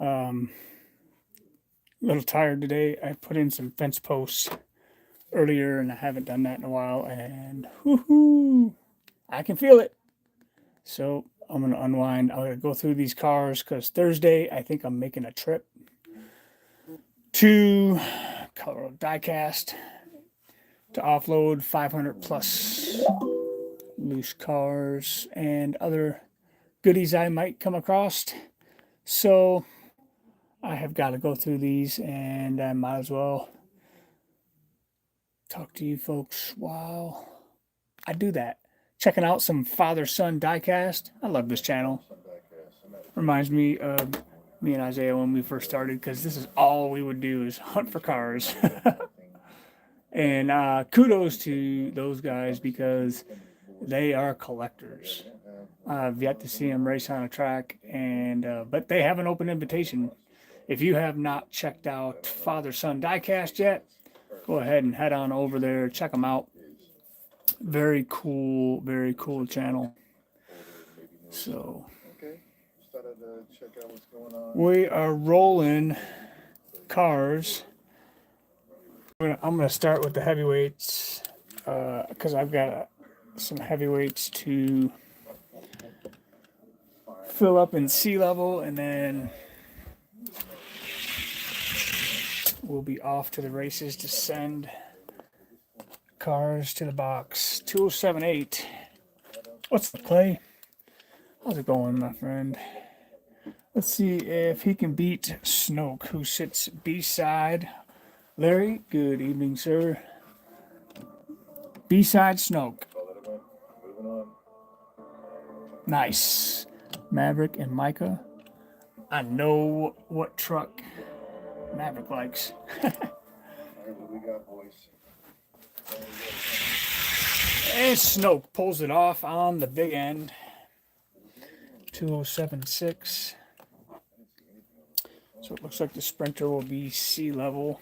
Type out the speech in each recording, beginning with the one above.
A little tired today. I put in some fence posts earlier and I haven't done that in a while, and whoo, I can feel it. So I'm gonna unwind. I'm gonna go through these cars because Thursday I think I'm making a trip to Colorado Diecast to offload 500 plus loose cars and other goodies I might come across. So I have got to go through these, and I might as well talk to you folks while I do that. Checking out some father-son diecast. I love this channel. Reminds me of me and Isaiah when we first started, because this is all we would do is hunt for cars. And kudos to those guys because they are collectors. I've yet to see them race on a track, and but they have an open invitation. If you have not checked out father-son diecast yet, go ahead and head on over there. Check them out. Very cool channel. So we are rolling cars. I'm going to start with the heavyweights because I've got some heavyweights to fill up in sea level, and then we'll be off to the races to send cars to the box. 2078. What's the play? How's it going, my friend? Let's see if he can beat Snoke, who sits B-side. Larry, good evening, sir. B-side Snoke. Nice. Maverick and Micah. I know what truck Maverick likes. And Snoke pulls it off on the big end. 2076. So it looks like the Sprinter will be sea level,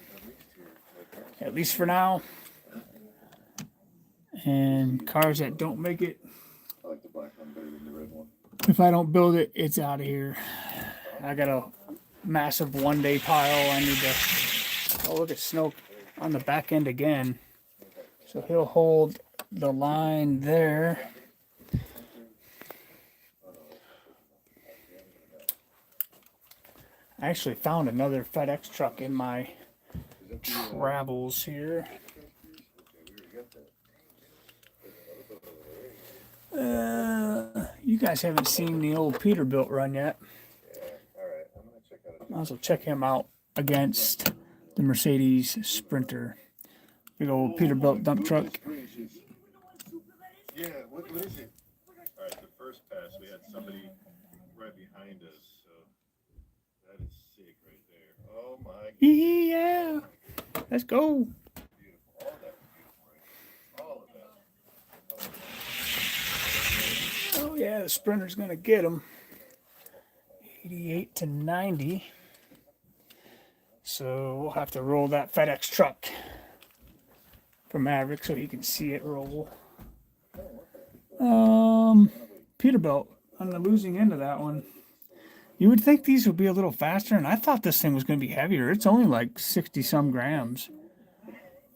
at least for now. And cars that don't make it, if I don't build it, it's out of here. I got a massive one-day pile. I need to. Oh, look at Snoke on the back end again. So he'll hold the line there. I actually found another FedEx truck in my travels here. You guys haven't seen the old Peterbilt run yet. Might as well check him out against the Mercedes Sprinter. Big old Peterbilt dump truck. Yeah, what is it? All right, the first pass, we had somebody right behind us, so that is sick right there. Oh my God. Yeah, let's go. Beautiful. All of that. Oh yeah, the Sprinter's gonna get him. 88 to 90. So we'll have to roll that FedEx truck for Maverick so he can see it roll. Peterbilt on the losing end of that one. You would think these would be a little faster, and I thought this thing was going to be heavier. It's only like 60 some grams.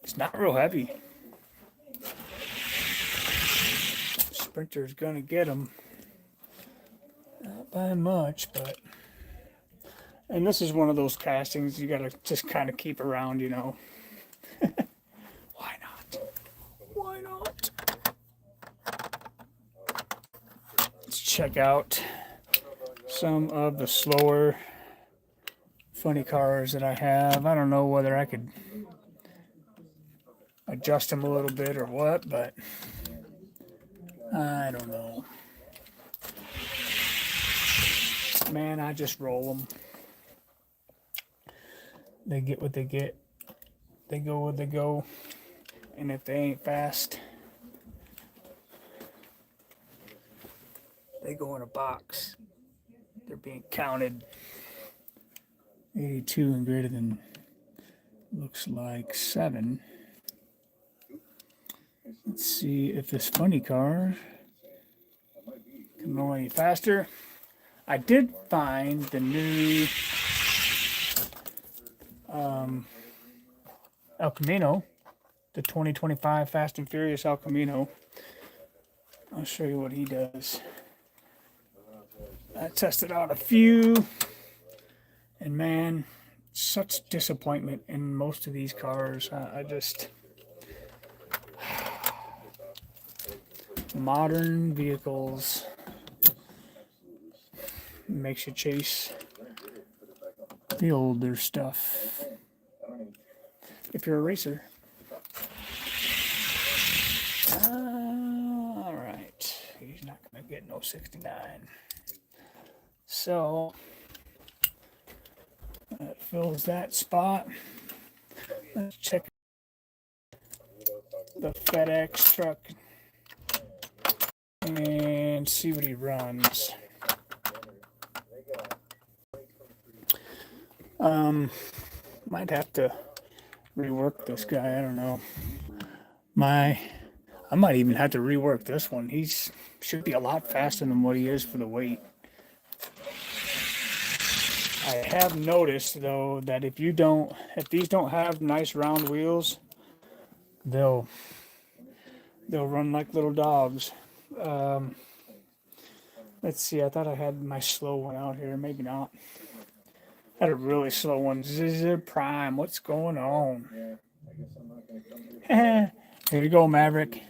It's not real heavy. Sprinter's going to get him. Not by much, but. And this is one of those castings you got to just kind of keep around, you know. Why not? Why not? Let's check out some of the slower, funny cars that I have. I don't know whether I could adjust them a little bit or what, but I don't know. Man, I just roll them. They get what they get. They go where they go. And if they ain't fast, they go in a box. They're being counted. 82 and greater than, looks like 7. Let's see if this funny car can go any faster. I did find the new El Camino, the 2025 Fast and Furious El Camino. I'll show you what he does. I tested out a few, and man, such disappointment in most of these cars. I just modern vehicles makes you chase the older stuff if you're a racer. All right, he's not gonna get no 69. So that fills that spot. Let's check the FedEx truck and see what he runs. Might have to rework this guy. I don't know. I might even have to rework this one. He's should be a lot faster than what he is for the weight. I have noticed though that if these don't have nice round wheels, they'll run like little dogs. Let's see. I thought I had my slow one out here. Maybe not. I had a really slow one. Zizzer Prime. What's going on? Here you go, Maverick.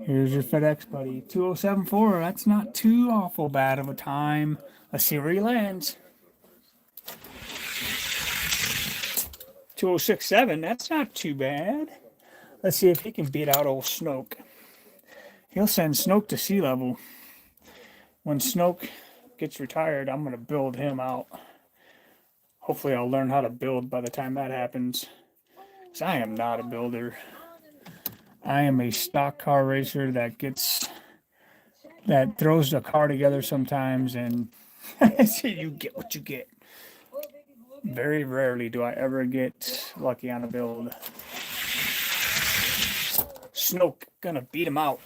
Here's your FedEx buddy. 2074. That's not too awful bad of a time. Let's see where he lands. 2067. That's not too bad. Let's see if he can beat out old Snoke. He'll send Snoke to sea level. When Snoke gets retired, I'm going to build him out. Hopefully I'll learn how to build by the time that happens. Because I am not a builder. I am a stock car racer that throws the car together sometimes, and you get what you get. Very rarely do I ever get lucky on a build. Snoke gonna beat him out.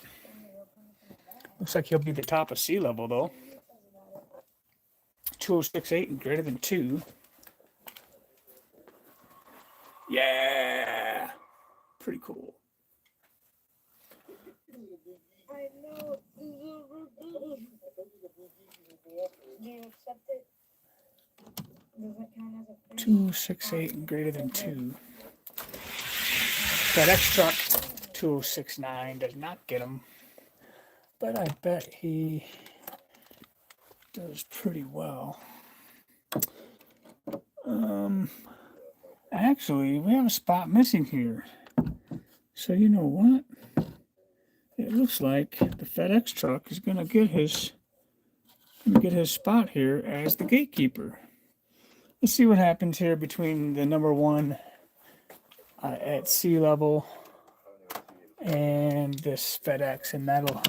Looks like he'll be the top of sea level though. 2068 and greater than 2. Yeah, pretty cool. I know. Do you accept it? Does it count as a 268 and greater than 2. FedEx truck 2069 does not get him, but I bet he does pretty well. Actually, we have a spot missing here. So you know what? It looks like the FedEx truck is gonna get his spot here as the gatekeeper. Let's see what happens here between the number 1 at sea level and this FedEx, and that'll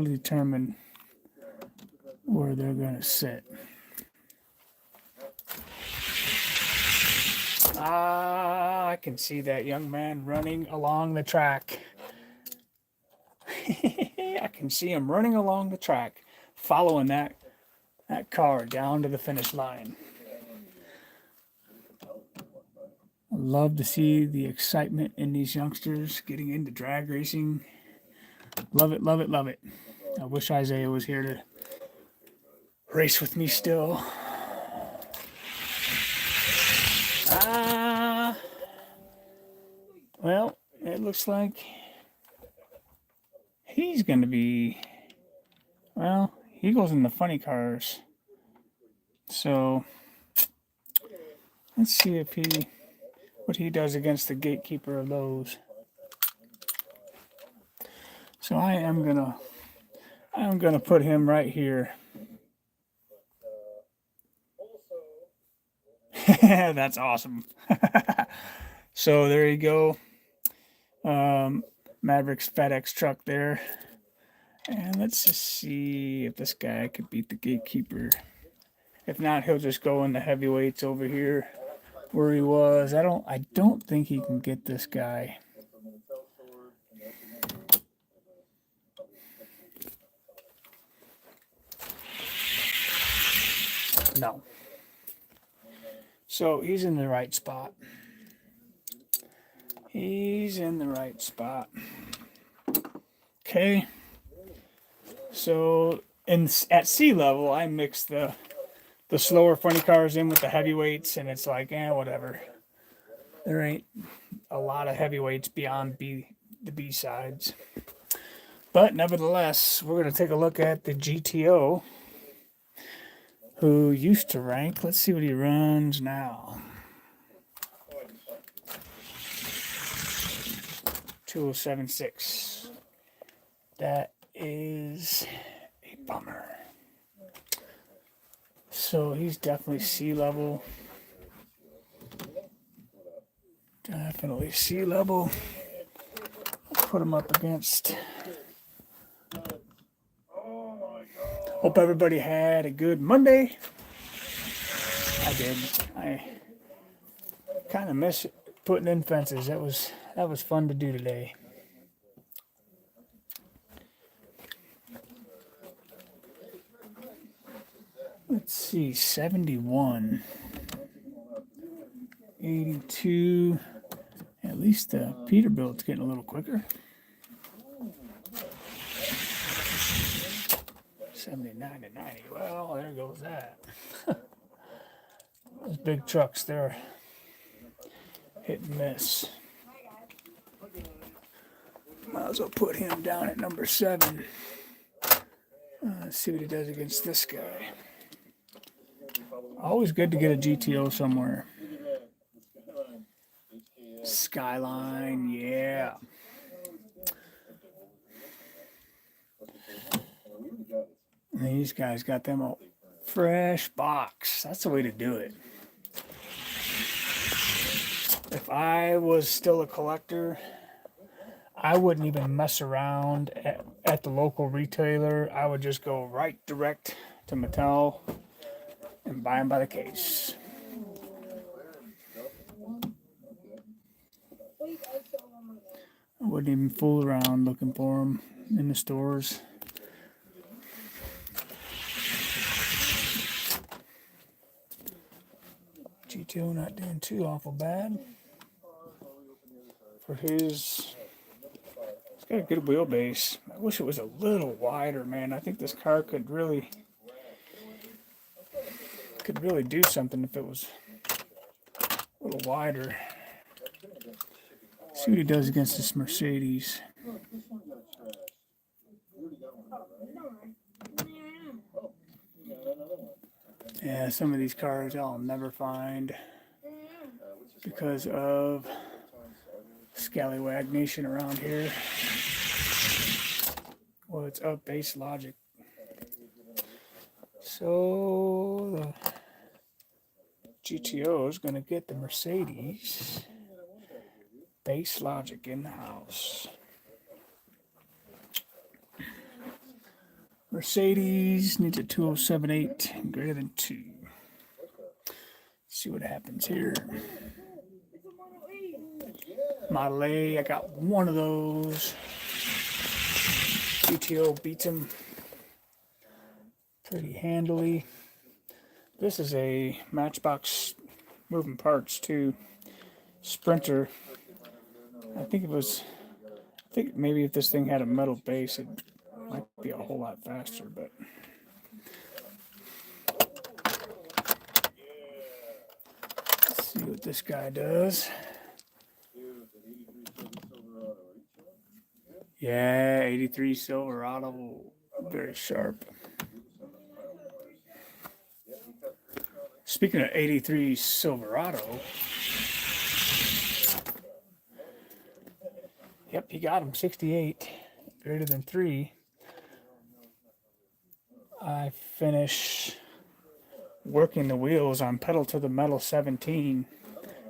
determine where they're gonna sit. I can see that young man running along the track. I can see him running along the track, following that car down to the finish line. I love to see the excitement in these youngsters getting into drag racing. Love it, love it, love it. I wish Isaiah was here to race with me still. Well, it looks like he's going to be, well, he goes in the funny cars. So let's see what he does against the gatekeeper of those. So I am gonna put him right here. That's awesome. So there you go. Maverick's FedEx truck there. And let's just see if this guy could beat the gatekeeper. If not, he'll just go in the heavyweights over here where he was. I don't think he can get this guy. No. So he's in the right spot. He's in the right spot. Okay. So at sea level, I mix the slower funny cars in with the heavyweights, and it's like, whatever. There ain't a lot of heavyweights beyond the B sides. But nevertheless, we're going to take a look at the GTO, who used to rank. Let's see what he runs now. 2076. That is a bummer. So he's definitely sea level. Definitely sea level. Put him up against. Hope everybody had a good Monday. I did. I kind of miss putting in fences. That was fun to do today. Let's see, 71, 82. At least the Peterbilt's getting a little quicker. 79 to 90. Well, there goes that. Those big trucks, they're hit and miss. Might as well put him down at number 7. Let's see what he does against this guy. Always good to get a GTO somewhere. Skyline, yeah. And these guys got them a fresh box. That's the way to do it. If I was still a collector, I wouldn't even mess around at the local retailer. I would just go right direct to Mattel and buy them by the case. I wouldn't even fool around looking for them in the stores. GTO not doing too awful bad for his. It's got a good wheelbase. I wish it was a little wider, man. I think this car could really do something if it was a little wider. See what he does against this Mercedes. Yeah, some of these cars I'll never find because of Scallywag Nation around here. Well, it's up base logic. So the GTO is going to get the Mercedes. Base logic in the house. Mercedes needs a 2078 greater than 2. Let's see what happens here. Model A, I got one of those. GTO beats him pretty handily. This is a Matchbox moving parts too. Sprinter. I think maybe if this thing had a metal base, it might be a whole lot faster, but let's see what this guy does. Yeah, 83 Silverado, very sharp. Speaking of 83 Silverado, yep, he got him 68, greater than 3. I finish working the wheels on Pedal to the Metal 17.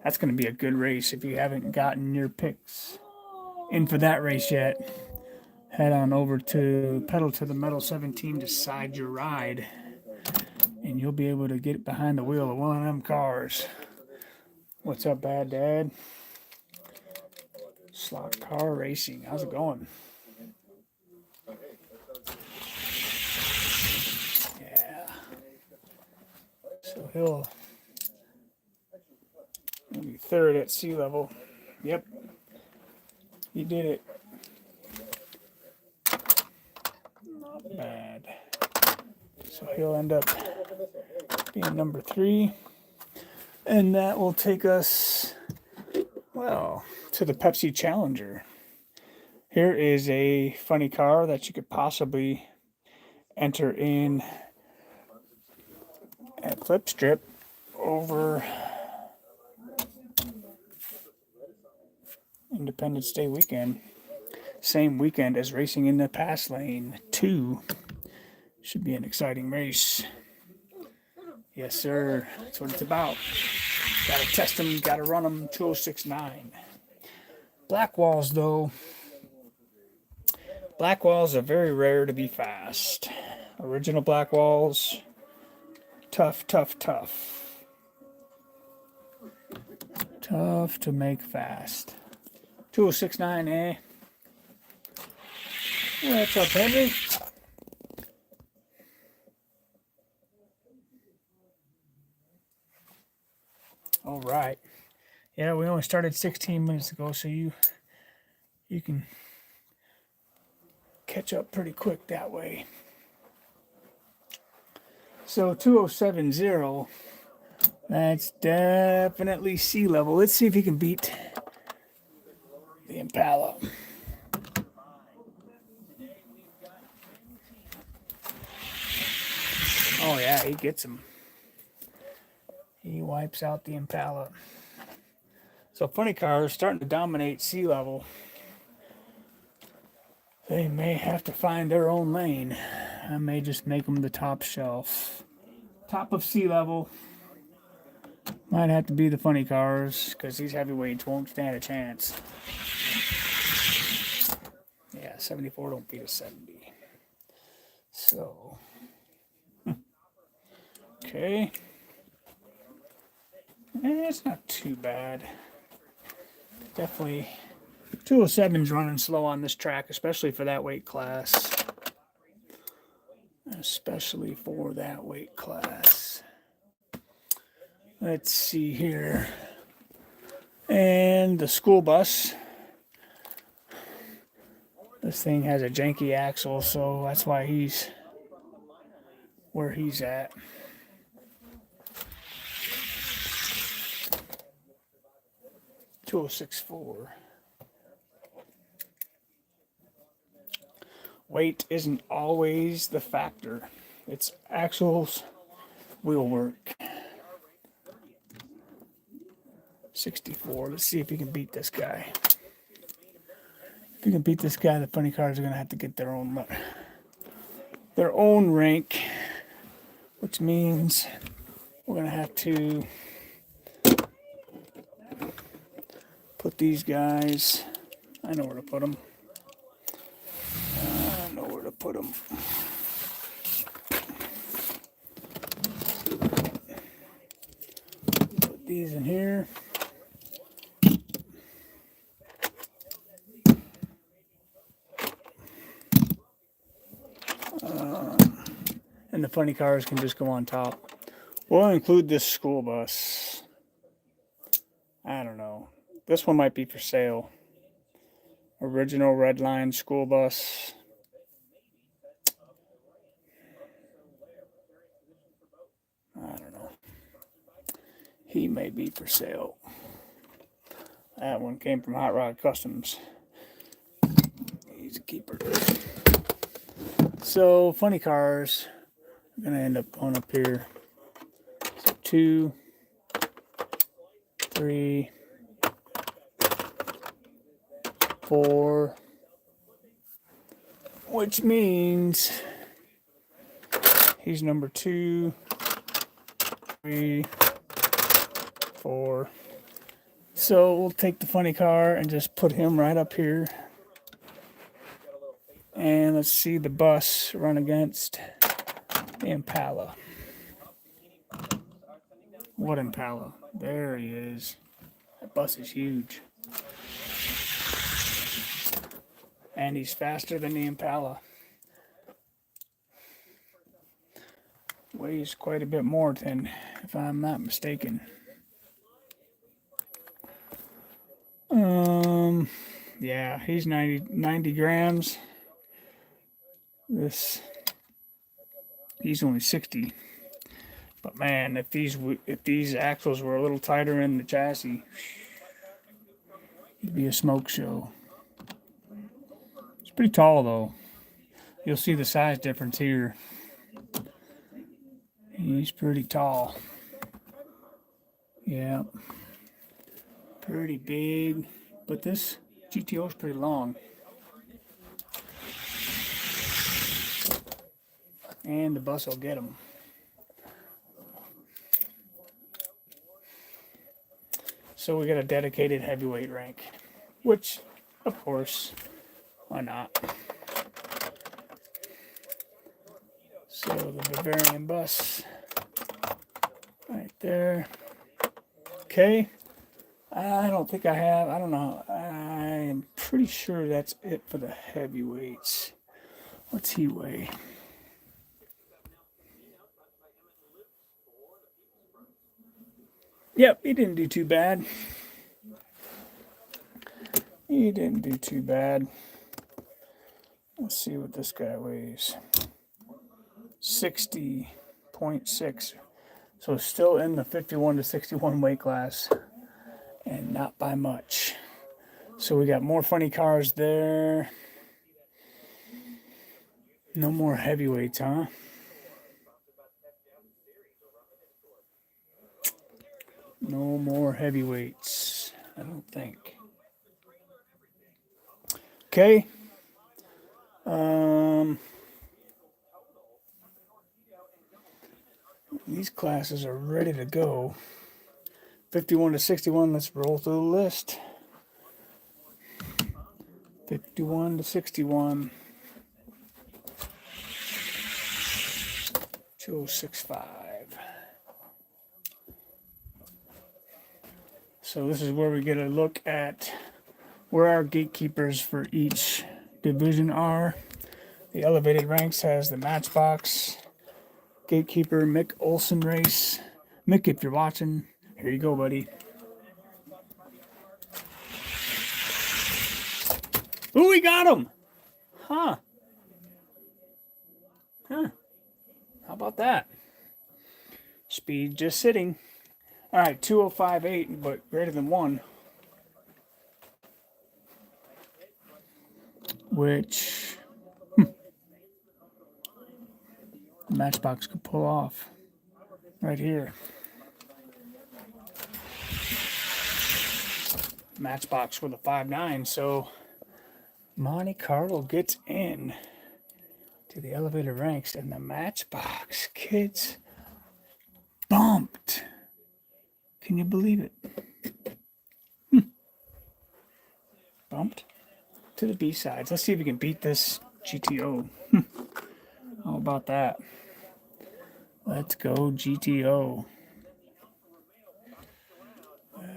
That's going to be a good race. If you haven't gotten your picks in for that race yet, head on over to Pedal to the Metal 17, Decide Your Ride, and you'll be able to get behind the wheel of one of them cars. What's up, Bad Dad? Slot Car Racing. How's it going? Yeah. So he'll be third at sea level. Yep, he did it. Not bad. So he'll end up being number 3. And that will take us, well, to the Pepsi Challenger. Here is a funny car that you could possibly enter in at Flipstrip over Independence Day weekend. Same weekend as racing in the Pass Lane 2. Should be an exciting race. Yes, sir. That's what it's about. Gotta test them, gotta run them. 2069. Black walls, though. Black walls are very rare to be fast. Original black walls, tough, tough, tough. Tough to make fast. 2069, eh? What's up, Henry? All right. Yeah, we only started 16 minutes ago, so you can catch up pretty quick that way. So 2070, that's definitely sea level. Let's see if he can beat the Impala. Oh yeah, he gets him. He wipes out the Impala. So funny cars starting to dominate sea level. They may have to find their own lane. I may just make them the top shelf. Top of sea level. Might have to be the funny cars because these heavyweights won't stand a chance. Yeah, 74 don't beat a 70. So, okay. It's not too bad. Definitely 207's running slow on this track, especially for that weight class. Especially for that weight class. Let's see here. And the school bus. This thing has a janky axle, so that's why he's where he's at. $206.4. Weight isn't always the factor. It's axles, wheel work. 64. Let's see if he can beat this guy. If he can beat this guy, the funny cars are gonna have to get their own rank, which means we're gonna have to put these guys. I know where to put them. Put them. Put these in here. And the funny cars can just go on top. We'll include this school bus. I don't know. This one might be for sale. Original red line school bus. I don't know. He may be for sale. That one came from Hot Rod Customs. He's a keeper. So, funny cars. I'm going to end up going up here. So, 2, 3, 4. Which means he's number 2, 3, 4. So we'll take the funny car and just put him right up here. And let's see the bus run against the Impala. What Impala? There he is. That bus is huge. And he's faster than the Impala. weighs quite a bit more than, if I'm not mistaken. Yeah, he's 90 grams. He's only 60. But man, if these axles were a little tighter in the chassis, it'd be a smoke show. It's pretty tall though. You'll see the size difference here. He's pretty tall. Yeah. Pretty big. But this GTO is pretty long. And the bus will get him. So we got a dedicated heavyweight rank. Which, of course, why not? So the Bavarian bus right there. Okay. I don't think I have. I don't know. I'm pretty sure that's it for the heavyweights. What's he weigh? Yep, he didn't do too bad. He didn't do too bad. Let's see what this guy weighs. 60.6. So still in the 51 to 61 weight class. And not by much. So we got more funny cars there. No more heavyweights, huh? No more heavyweights, I don't think. Okay. These classes are ready to go. 51 to 61, let's roll through the list. 51 to 61. 2065. So this is where we get a look at where our gatekeepers for each division are. The elevated ranks has the Matchbox gatekeeper Mick Olson race. Mick, if you're watching, here you go, buddy. Ooh, we got him! Huh. How about that? Speed just sitting. All right, 2058, but greater than 1. Which the Matchbox could pull off right here. Matchbox with a 5.9, so Monte Carlo gets in to the elevator ranks, and the Matchbox kids bumped. Can you believe it? Bumped to the B-sides. Let's see if we can beat this GTO. How about that? Let's go GTO.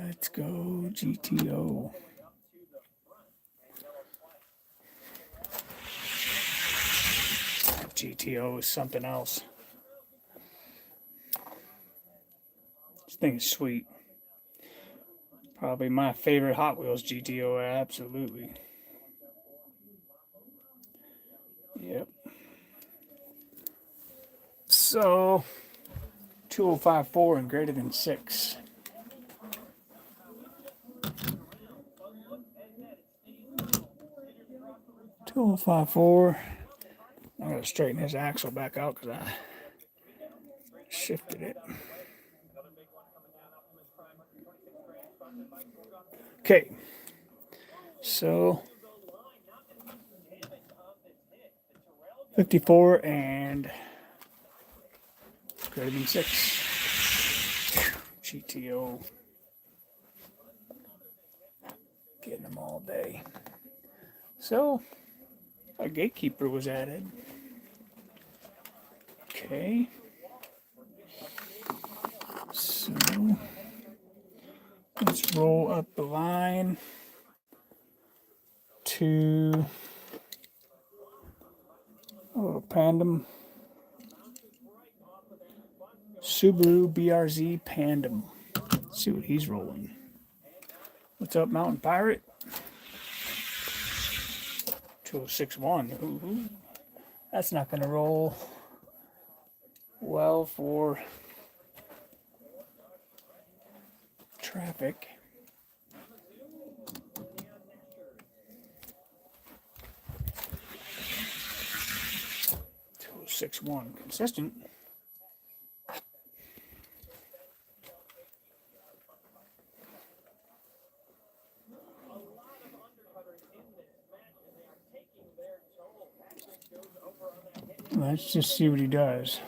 Let's go GTO. GTO is something else. This thing is sweet. Probably my favorite Hot Wheels GTO, absolutely. Yep. So, 2054 and greater than 6. $2,054. I gotta straighten his axle back out because I shifted it. Okay, so 54 and greater than 6. GTO. Getting them all day. So, a gatekeeper was added. Okay. So, let's roll up the line to a little Pandem. Subaru BRZ Pandem. Let's see what he's rolling. What's up, Mountain Pirate? 2061. Ooh, that's not going to roll well for traffic. Oh, 6-1 consistent. Let's just see what he does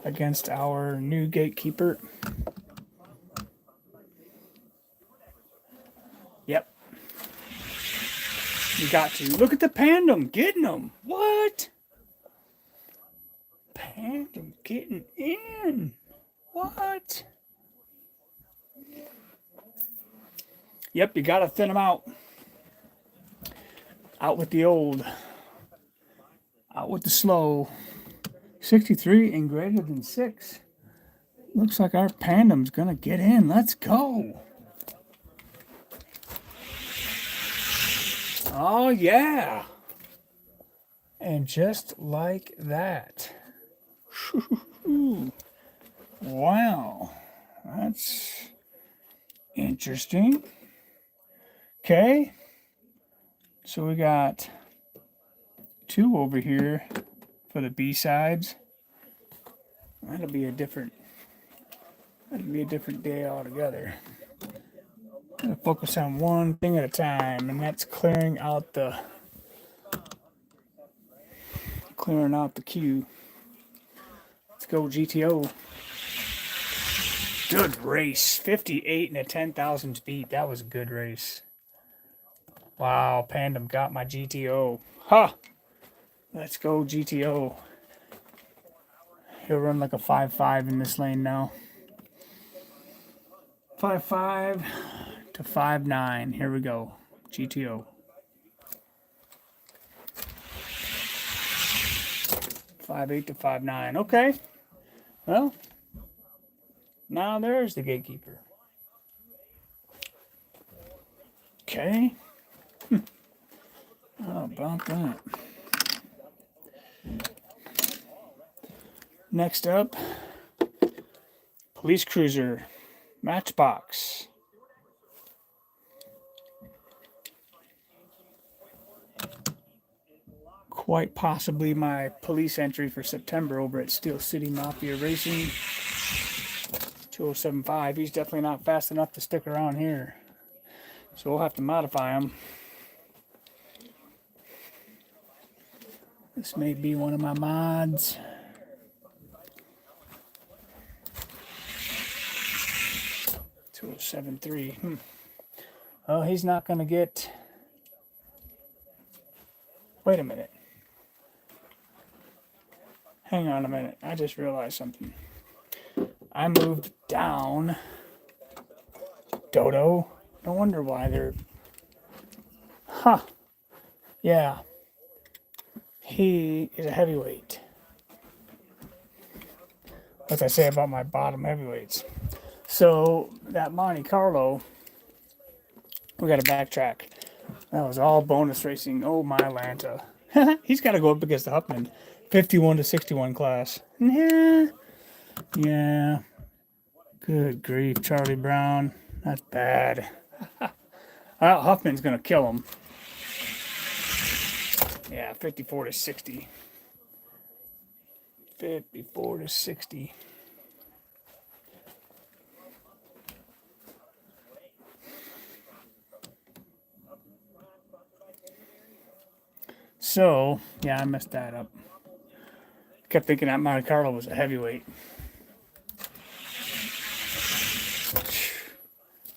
against our new gatekeeper. Yep. You got to. Look at the Pandem getting them. What? Pandem getting in. What? Yep, you got to thin them out. Out with the old. Out with the slow. 63 and greater than 6. Looks like our Pandem's going to get in. Let's go. Oh, yeah. And just like that. Wow. That's interesting. Okay. So we got 2 over here for the B-sides. That'll be a different day altogether. I'm gonna focus on one thing at a time, and that's clearing out the queue. Let's go GTO. Good race. 58 and a 10,000 beat. That was a good race. Wow, Pandem got my GTO. Ha! Let's go GTO. He'll run like a 5.5 in this lane now. 5.5 to 5.9. Here we go. GTO. 5.8 to 5.9. Okay. Well, now there's the gatekeeper. Okay. How about that? Next up, police cruiser, Matchbox. Quite possibly my police entry for September over at Steel City Mafia Racing. 2075. He's definitely not fast enough to stick around here, so we'll have to modify him. This may be one of my mods. Oh, 7.3. Oh, he's not going to get... Wait a minute. Hang on a minute. I just realized something. I moved down. Dodo. No wonder why they're... Huh. Yeah. He is a heavyweight. What's I say about my bottom heavyweights? So, that Monte Carlo, we got to backtrack. That was all bonus racing. Oh, my Atlanta. He's got to go up against the Huffman. 51 to 61 class. Yeah. Yeah. Good grief, Charlie Brown. That's bad. Well, Huffman's going to kill him. Yeah, 54 to 60. 54 to 60. So, yeah, I messed that up. Kept thinking that Monte Carlo was a heavyweight.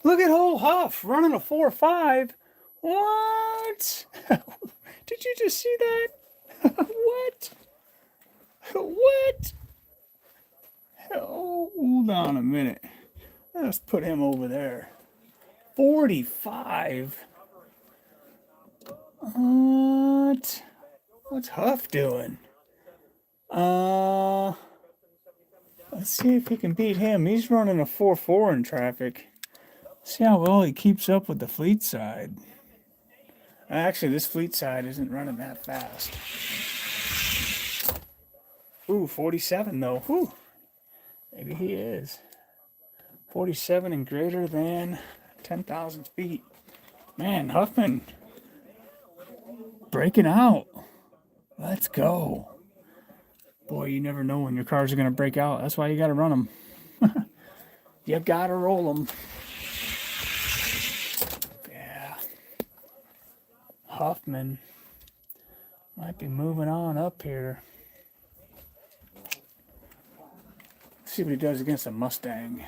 Look at old Huff running a 4.5. What? Did you just see that? What? What? Oh, hold on a minute. Let's put him over there. 45. What? What's Huff doing? Let's see if he can beat him. He's running a 4.4 in traffic. See how well he keeps up with the fleet side. Actually, this fleet side isn't running that fast. Ooh, 47 though. Whew. Maybe he is. 47 and greater than 10,000 feet. Man, Huffman breaking out. Let's go. Boy, you never know when your cars are going to break out. That's why you got to run them. You got to roll them. Yeah. Huffman might be moving on up here. Let's see what he does against a Mustang.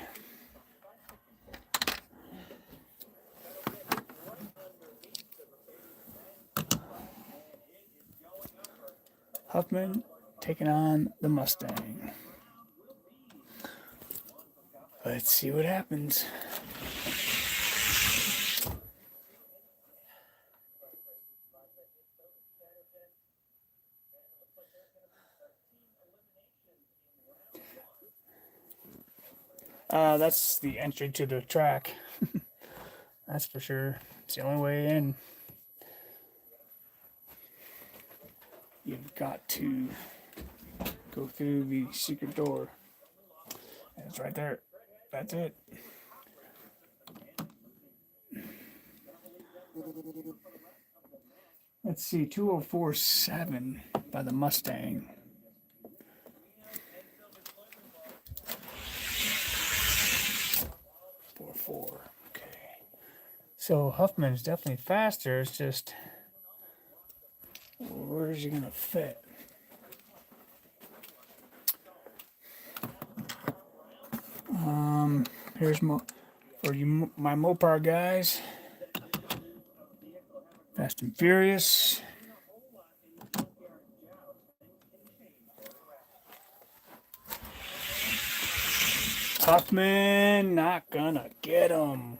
Huffman taking on the Mustang. Let's see what happens. That's the entry to the track. That's for sure. It's the only way in. You've got to go through the secret door. And it's right there. That's it. Let's see, 204.7 by the Mustang. Okay. So Huffman's definitely faster. It's just, where's he gonna fit? Here's for you, my Mopar guys. Fast and Furious. Huffman not gonna get him.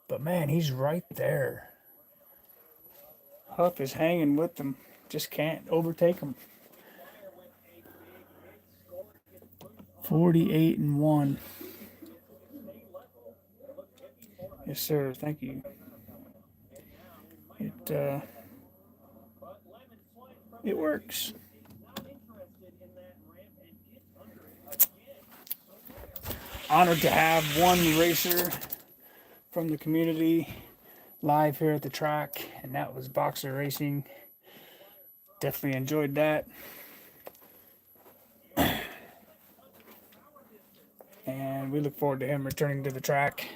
But man, he's right there. Huff is hanging with them. Just can't overtake him. 48-1. Yes, sir. Thank you. It works. Honored to have one racer from the community live here at the track, and that was Boxer Racing. Definitely enjoyed that. And we look forward to him returning to the track.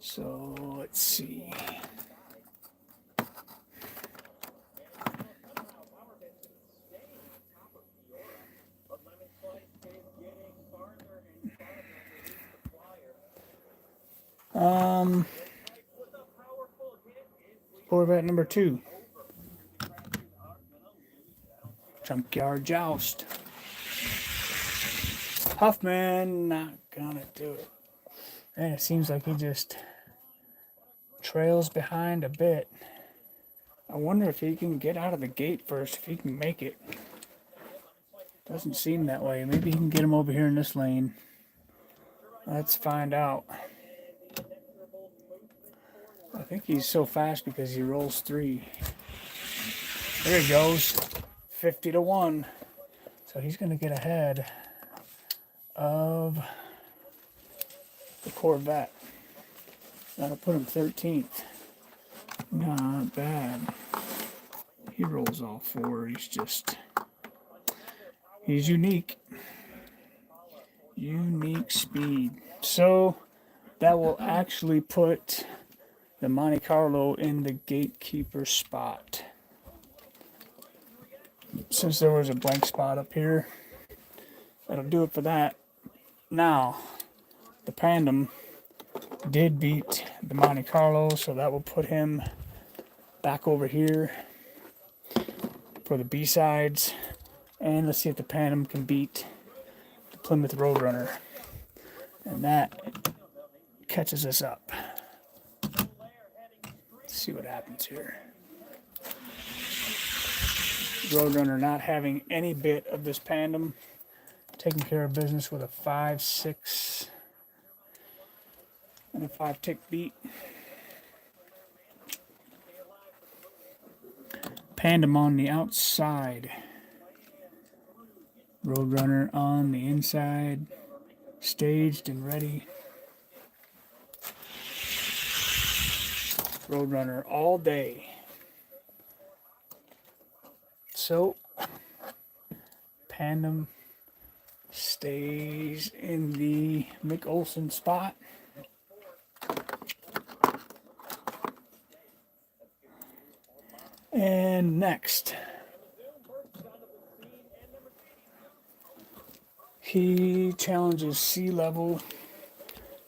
So let's see. Corvette number 2. Junkyard Joust. Huffman not gonna do it. And it seems like he just trails behind a bit. I wonder if he can get out of the gate first, if he can make it. Doesn't seem that way. Maybe he can get him over here in this lane. Let's find out. I think he's so fast because he rolls 3. There he goes. 50-1. So he's going to get ahead of the Corvette. That'll put him 13th. Not bad. He rolls all 4. He's unique. Unique speed. So that will actually put the Monte Carlo in the gatekeeper spot. Since there was a blank spot up here, that'll do it for that. Now, the Pandem did beat the Monte Carlo, so that will put him back over here for the B-sides. And let's see if the Pandem can beat the Plymouth Roadrunner. And that catches us up. Let's see what happens here. Roadrunner not having any bit of this Pandem. Taking care of business with a 5-6 and a 5-tick beat. Pandem on the outside. Roadrunner on the inside. Staged and ready. Roadrunner all day. So, Pandem stays in the Mick Olson spot. And next, he challenges sea level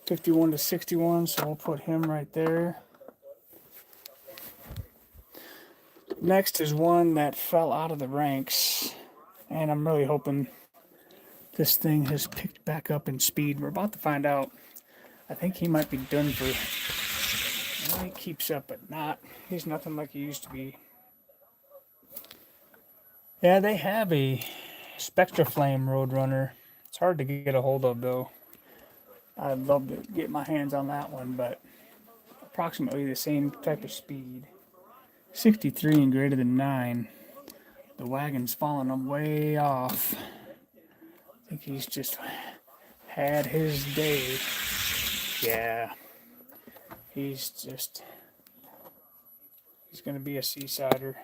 51 to 61, so we'll put him right there. Next is one that fell out of the ranks, and I'm really hoping this thing has picked back up in speed. We're about to find out. I think he might be done for. Well, he keeps up, but not. He's nothing like he used to be. Yeah, they have a Spectra Flame Roadrunner. It's hard to get a hold of, though. I'd love to get my hands on that one, but approximately the same type of speed. 63 and greater than 9. The wagon's falling him way off. I think he's just had his day. Yeah. He's going to be a seasider.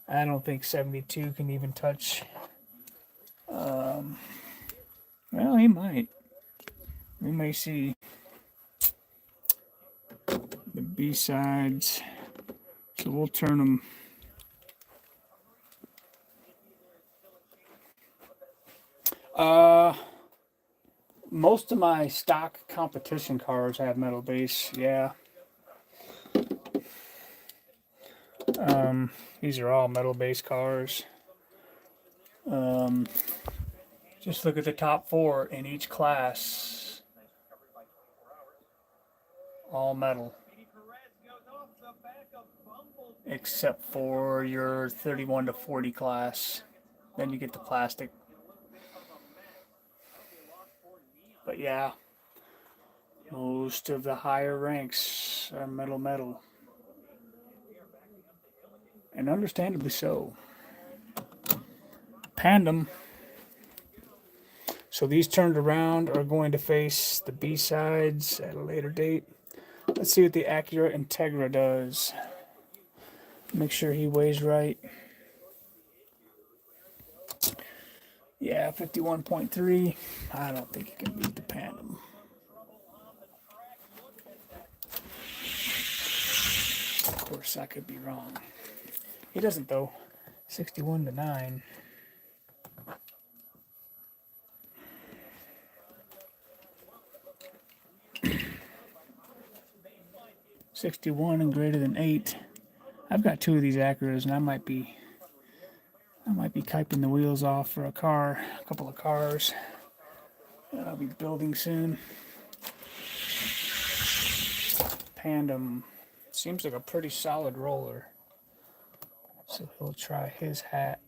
I don't think 72 can even touch. Well, he might. We may see the B-sides. So we'll turn them. Most of my stock competition cars have metal base, yeah. These are all metal base cars. Just look at the top 4 in each class. All metal. Except for your 31 to 40 class. Then you get the plastic. But yeah, most of the higher ranks are metal. And understandably so. Pandem. So these turned around are going to face the B-sides at a later date. Let's see what the Acura Integra does. Make sure he weighs right. Yeah, 51.3. I don't think he can beat the Pandem. Of course, I could be wrong. He doesn't, though. 61 to 9. $61 and greater than 8. I've got 2 of these Acuras, and I might be kiping the wheels off for a couple of cars that I'll be building soon. Pandem seems like a pretty solid roller, so he'll try his hat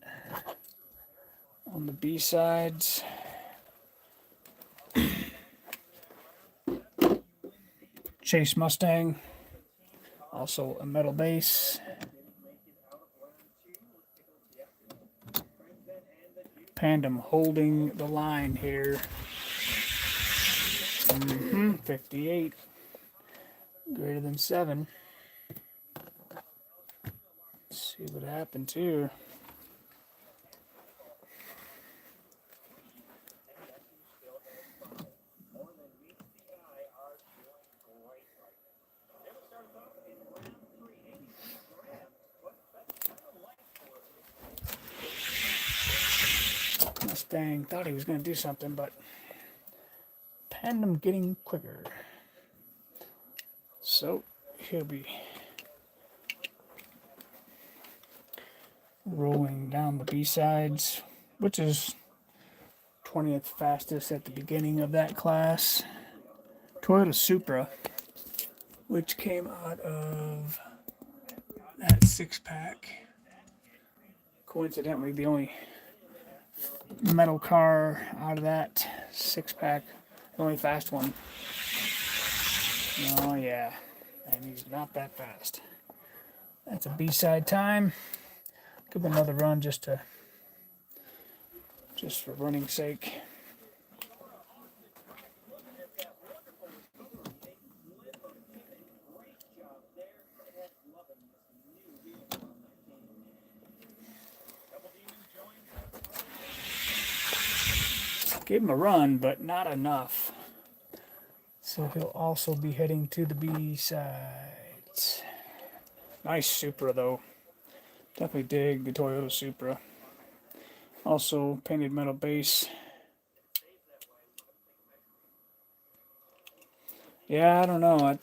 on the B sides. Chase Mustang, also a metal base. Pandem holding the line here. 58. Greater than 7. Let's see what happens here. Mustang thought he was going to do something, but Pandem getting quicker. So he'll be rolling down the B-sides, which is 20th fastest at the beginning of that class. Toyota Supra, which came out of that 6-pack. coincidentally the only metal car out of that 6-pack, the only fast one. Oh yeah, and he's not that fast. That's a B-side time. Give him another run just for running sake. Gave him a run, but not enough. So he'll also be heading to the B-sides. Nice Supra, though. Definitely dig the Toyota Supra. Also, painted metal base. Yeah, I don't know. I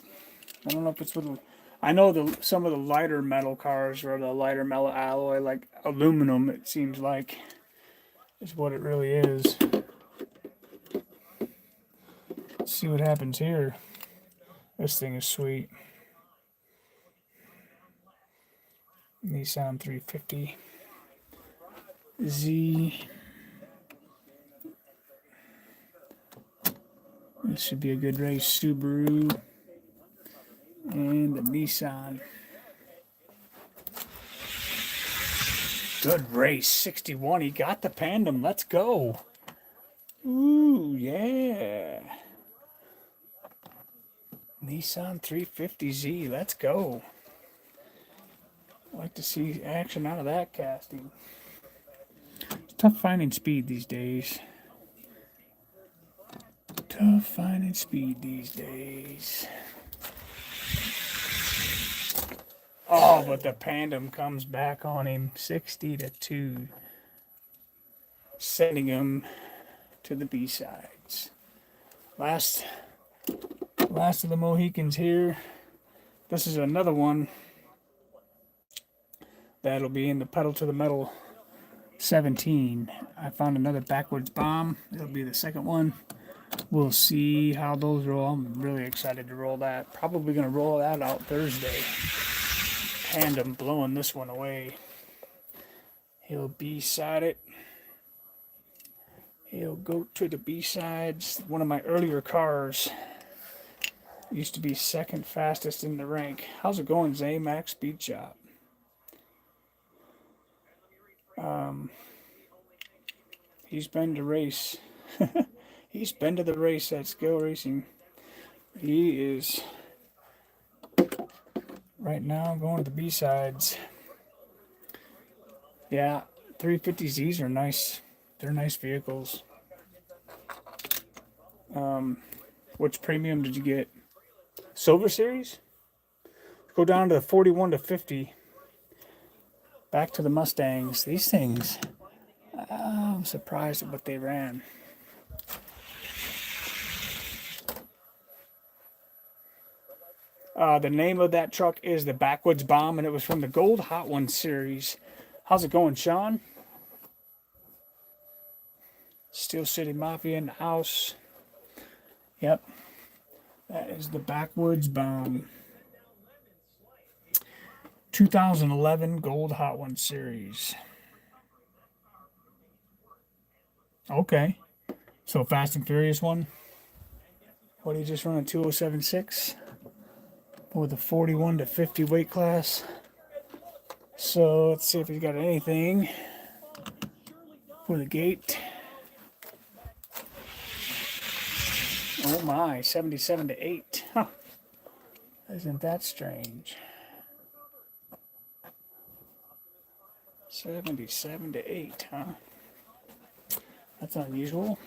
don't know if it's with... I know some of the lighter metal cars or the lighter metal alloy, like aluminum, it seems like, is what it really is. Let's see what happens here. This thing is sweet. Nissan 350 Z. This should be a good race. Subaru and the Nissan. Good race. 61. He got the Pandem. Let's go. Ooh, yeah. Nissan 350Z. Let's go. I like to see action out of that casting. It's tough finding speed these days. Tough finding speed these days. Oh, but the Pandem comes back on him 60-2, sending him to the B-sides. Last of the Mohicans here. This is another one that'll be in the Pedal to the Metal 17. I found another backwards bomb. It'll be the second one. We'll see how those roll. I'm really excited to roll that. Probably going to roll that out Thursday. Pandem blowing this one away. He'll B-side it. He'll go to the B-sides. One of my earlier cars used to be second fastest in the rank. How's it going, Zay? Max Speed Shop. He's been to race. He's been to the race at Skill Racing. He is right now going to the B-sides. Yeah, 350Zs are nice. They're nice vehicles. Which premium did you get? Silver Series? Go down to the 41 to 50. Back to the Mustangs. These things, I'm surprised at what they ran. The name of that truck is the Backwoods Bomb, and it was from the Gold Hot One series. How's it going, Sean? Steel City Mafia in the house. Yep. That is the Backwoods Bomb. 2011 Gold Hot One series. Okay. So Fast and Furious one. What did he just run a 2076? For the 41 to 50 weight class. So let's see if he's got anything for the gate. Oh my, 77 to 8. Huh. Isn't that strange? 77 to 8, huh? That's unusual.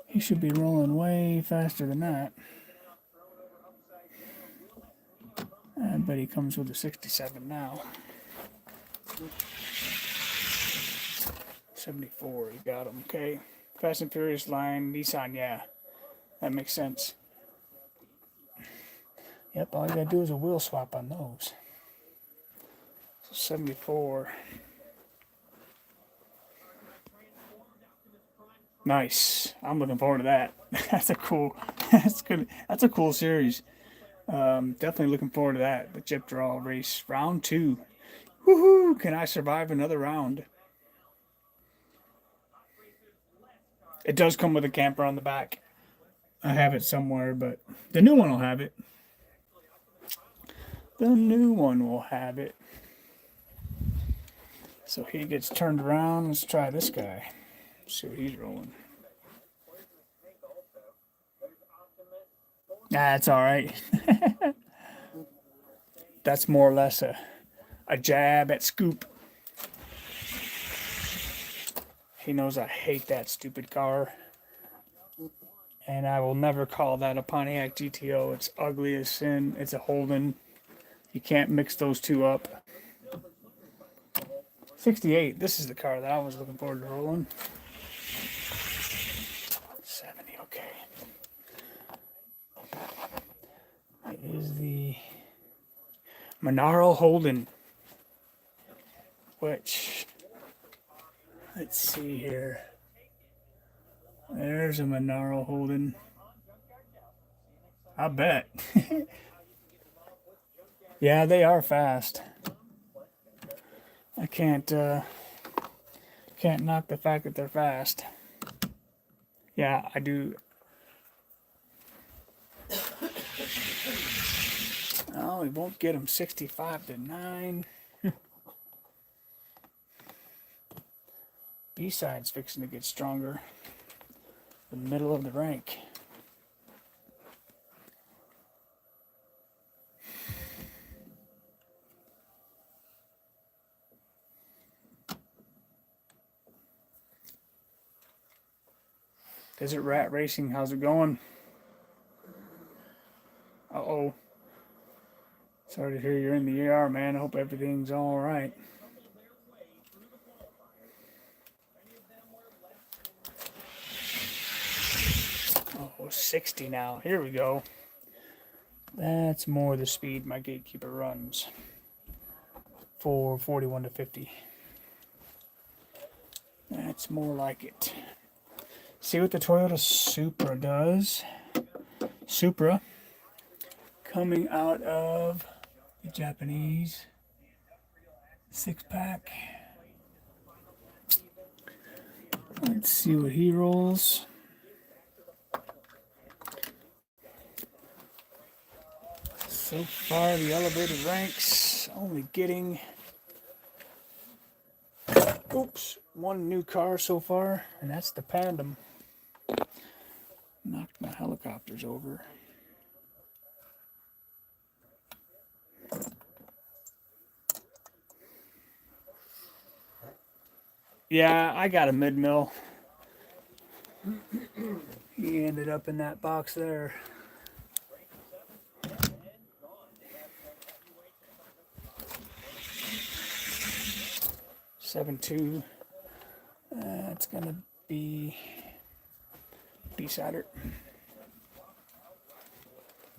He should be rolling way faster than that. I bet he comes with a 67 now. 74, you got him. Okay. Fast and Furious line, Nissan, yeah. That makes sense. Yep, all you gotta do is a wheel swap on those. So 74. Nice. I'm looking forward to that. That's good. That's a cool series. Definitely looking forward to that. The chip draw race round 2. Woohoo! Can I survive another round? It does come with a camper on the back. I have it somewhere, but the new one will have it. The new one will have it. So he gets turned around. Let's try this guy. See what he's rolling. That's all right. That's more or less a jab at Scoop. He knows I hate that stupid car. And I will never call that a Pontiac GTO. It's ugly as sin. It's a Holden. You can't mix those two up. 68. This is the car that I was looking forward to rolling. 70. Okay. It is the Monaro Holden. Which, let's see here. There's a Monaro Holden. I bet. Yeah, they are fast. I can't knock the fact that they're fast. Yeah, I do. Oh, we won't get him 65-9. B-side's fixing to get stronger. The middle of the rank. Desert Rat Racing, how's it going? Uh-oh. Sorry to hear you're in the ER, man. I hope everything's all right. Oh, 60 now. Here we go. That's more the speed my gatekeeper runs for 41 to 50. That's more like it. See what the Toyota Supra does. Supra coming out of the Japanese 6-pack. Let's see what he rolls. So far, the elevated ranks only getting, one new car so far, and that's the Pandem. Knocked my helicopters over. Yeah, I got a mid-mill. He ended up in that box there. $7.2. That's gonna be B-sider.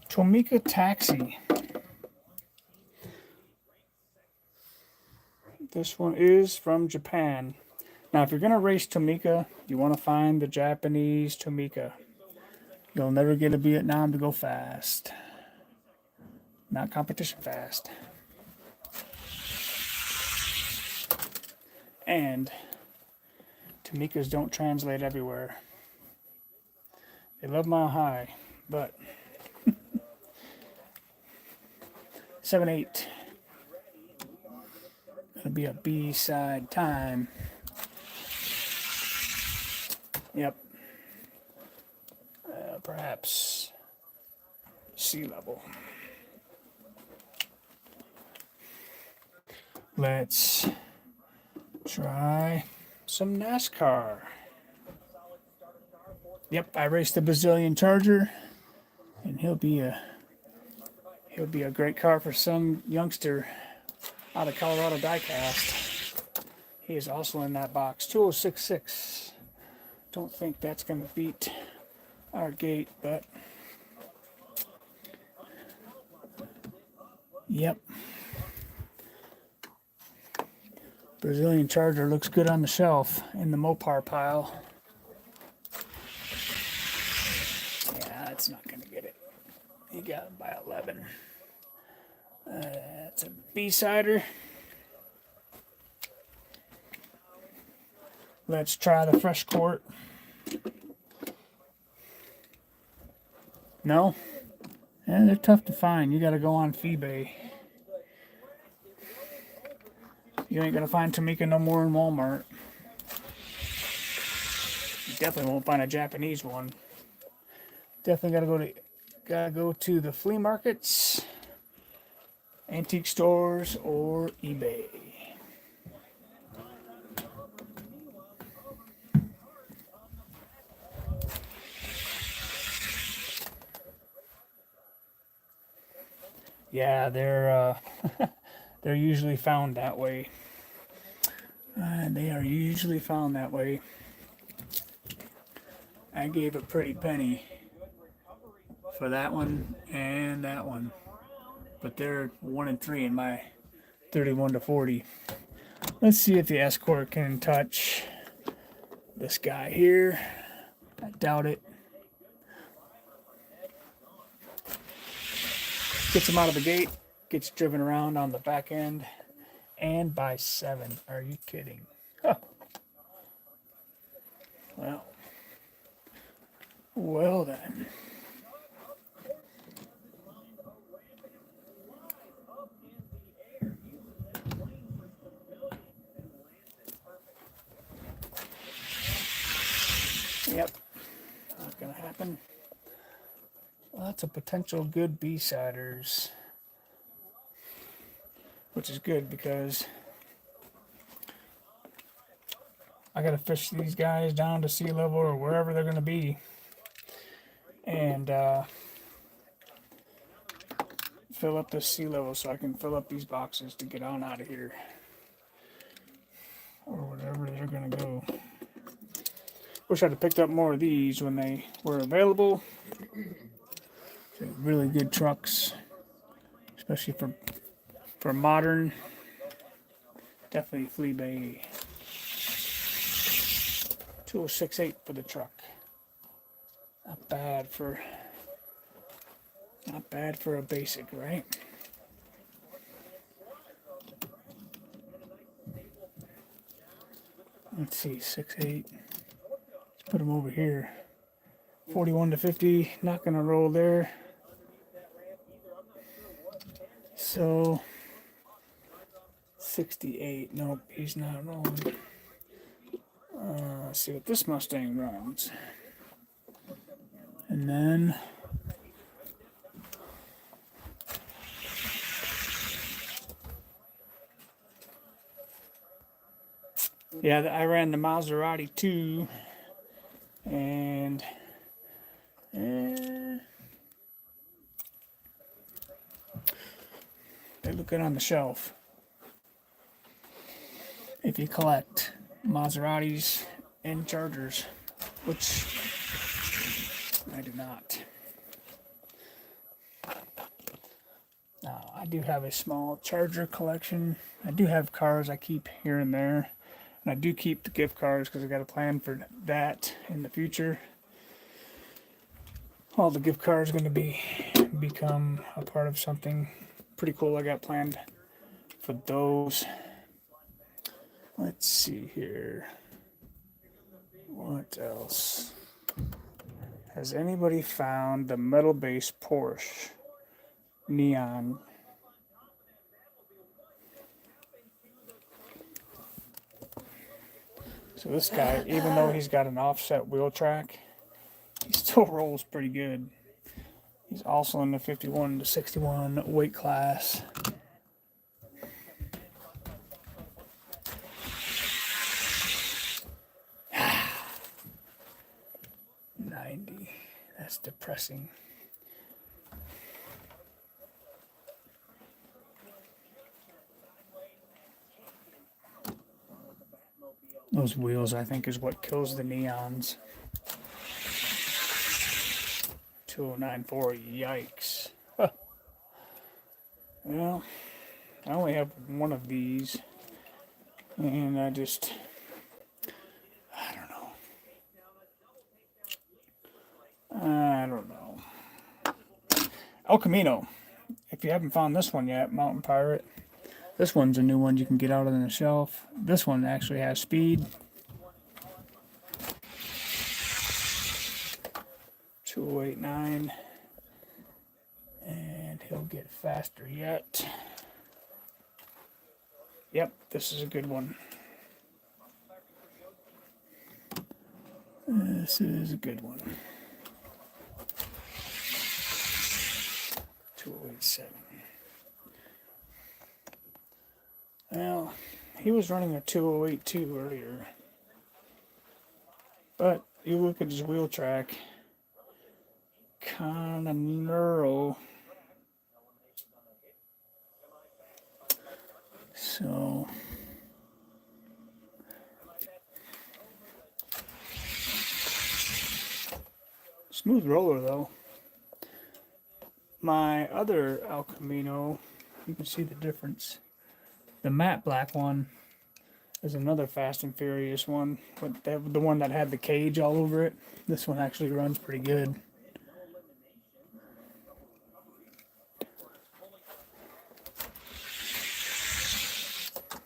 Tomica Taxi. This one is from Japan. Now, if you're gonna race Tomica, you want to find the Japanese Tomica. You'll never get a Vietnam to go fast. Not competition fast. And Tomicas don't translate everywhere. They love Mile High, but 7-8. Gonna be a B-side time. Yep. Perhaps sea level. Let's try some NASCAR. Yep, I raced the Brazilian Charger, and he'll be a great car for some youngster out of Colorado diecast. He is also in that box. 2066. Don't think that's going to beat our gate, but yep. Brazilian Charger looks good on the shelf in the Mopar pile. Yeah, that's not going to get it. He got it by 11. That's a B-sider. Let's try the fresh quart. No? Yeah, they're tough to find. You gotta go on eBay. You ain't gonna find Tamika no more in Walmart. You definitely won't find a Japanese one. Definitely gotta go to the flea markets, antique stores, or eBay. Yeah, they're usually found that way. They are usually found that way. I gave a pretty penny for that one and that one, but they're 1 and 3 in my 31 to 40. Let's see if the escort can touch this guy here. I doubt it. Gets him out of the gate, gets driven around on the back end, and by 7. Are you kidding? Huh. Well then. Yep, not gonna happen. Lots of potential good B-siders, which is good because I gotta fish these guys down to sea level or wherever they're gonna be, and fill up the sea level so I can fill up these boxes to get on out of here, or wherever they're gonna go. Wish I'd have picked up more of these when they were available. Really good trucks, especially for modern. Definitely flea bay. 2068 for the truck. Not bad for a basic, right? Let's see, 6.8. Let's put them over here. 41 to 50, not gonna roll there. So 68. Nope, he's not rolling. Let's see what this Mustang runs. And then yeah, I ran the Maserati 2 and they look good on the shelf. If you collect Maseratis and Chargers, which I do not. Now, I do have a small Charger collection. I do have cars I keep here and there. And I do keep the gift cards because I got a plan for that in the future. All the gift cards are going to become a part of something pretty cool I got planned for those. Let's see here. What else? Has anybody found the metal base Porsche neon? So this guy, even though he's got an offset wheel track, he still rolls pretty good. He's also in the 51 to 61 weight class. That's depressing. Those wheels, I think, is what kills the neons. 2094, yikes. Huh. Well, I only have one of these, and I don't know. I don't know. El Camino. If you haven't found this one yet, Mountain Pirate. This one's a new one you can get out on the shelf. This one actually has speed. 2089. And he'll get faster yet. Yep, this is a good one. This is a good one. 2087. Well, he was running a 2082 earlier. But you look at his wheel track, kind of narrow. So smooth roller though. My other El Camino, you can see the difference. The matte black one is another Fast and Furious one, but the one that had the cage all over it. This one actually runs pretty good.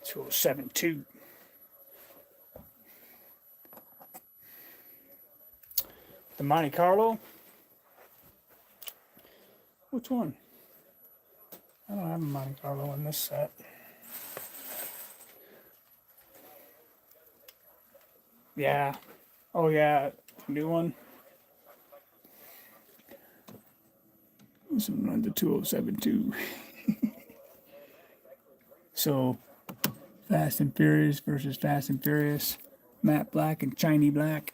.207.2. The Monte Carlo. Which one? I don't have a Monte Carlo in this set. Yeah. Oh yeah, new one. This one runs the 2072. So, Fast and Furious versus Fast and Furious. Matte black and shiny black.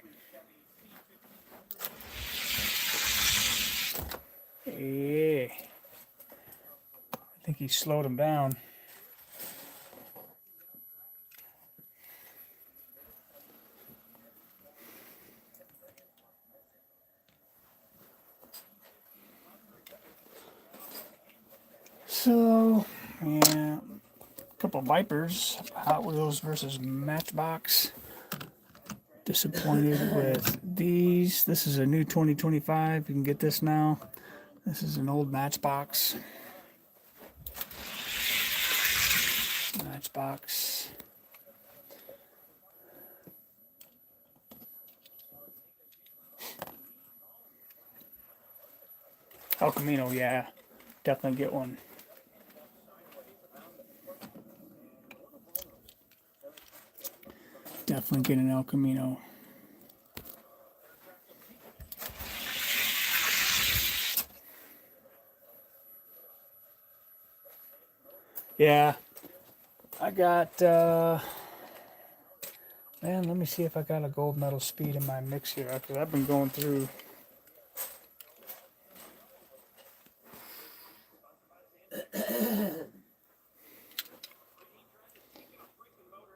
Yeah. I think he slowed him down. So, yeah, a couple Vipers, Hot Wheels versus Matchbox. Disappointed with these. This is a new 2025. You can get this now. This is an old Matchbox. Matchbox. El Camino, yeah. Definitely get one. Definitely get an El Camino. Yeah. I got, man, let me see if I got a gold medal speed in my mix here, because I've been going through.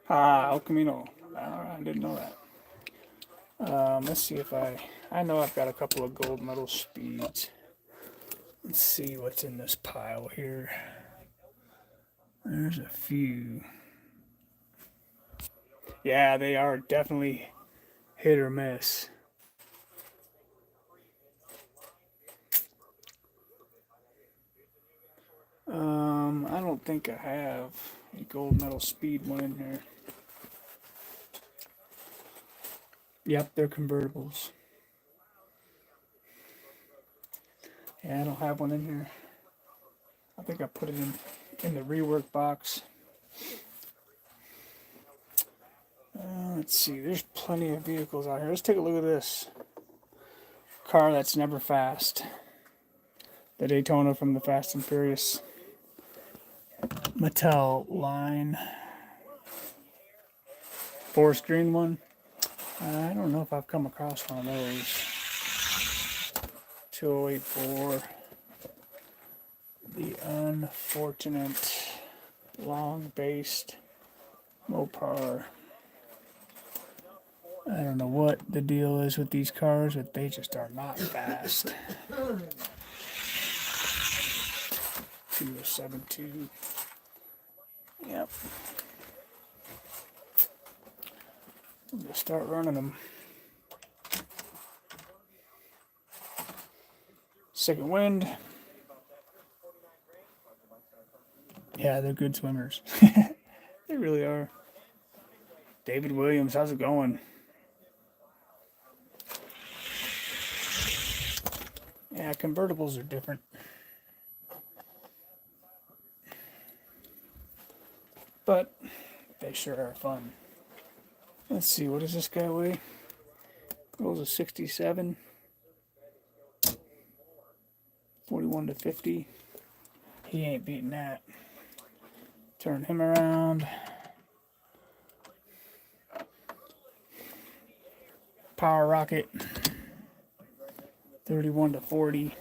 El Camino. I didn't know that. Let's see if I know I've got a couple of gold medal speeds. Let's see what's in this pile here. There's a few. Yeah, they are definitely hit or miss. I don't think I have a gold medal speed one in here. Yep, they're convertibles. Yeah, I don't have one in here. I think I put it in the rework box. Let's see, there's plenty of vehicles out here. Let's take a look at this car that's never fast. The Daytona from the Fast and Furious Mattel line. Forest green one. I don't know if I've come across one of those. 2084. The unfortunate long-based Mopar. I don't know what the deal is with these cars, but they just are not fast. 2072. Yep. I'm gonna start running them. Second wind. Yeah, they're good swimmers. They really are. David Williams, how's it going? Yeah, convertibles are different. But they sure are fun. Let's see, what does this guy weigh? Goes a 67. 41 to 50. He ain't beating that. Turn him around. Power Rocket. 31 to 40.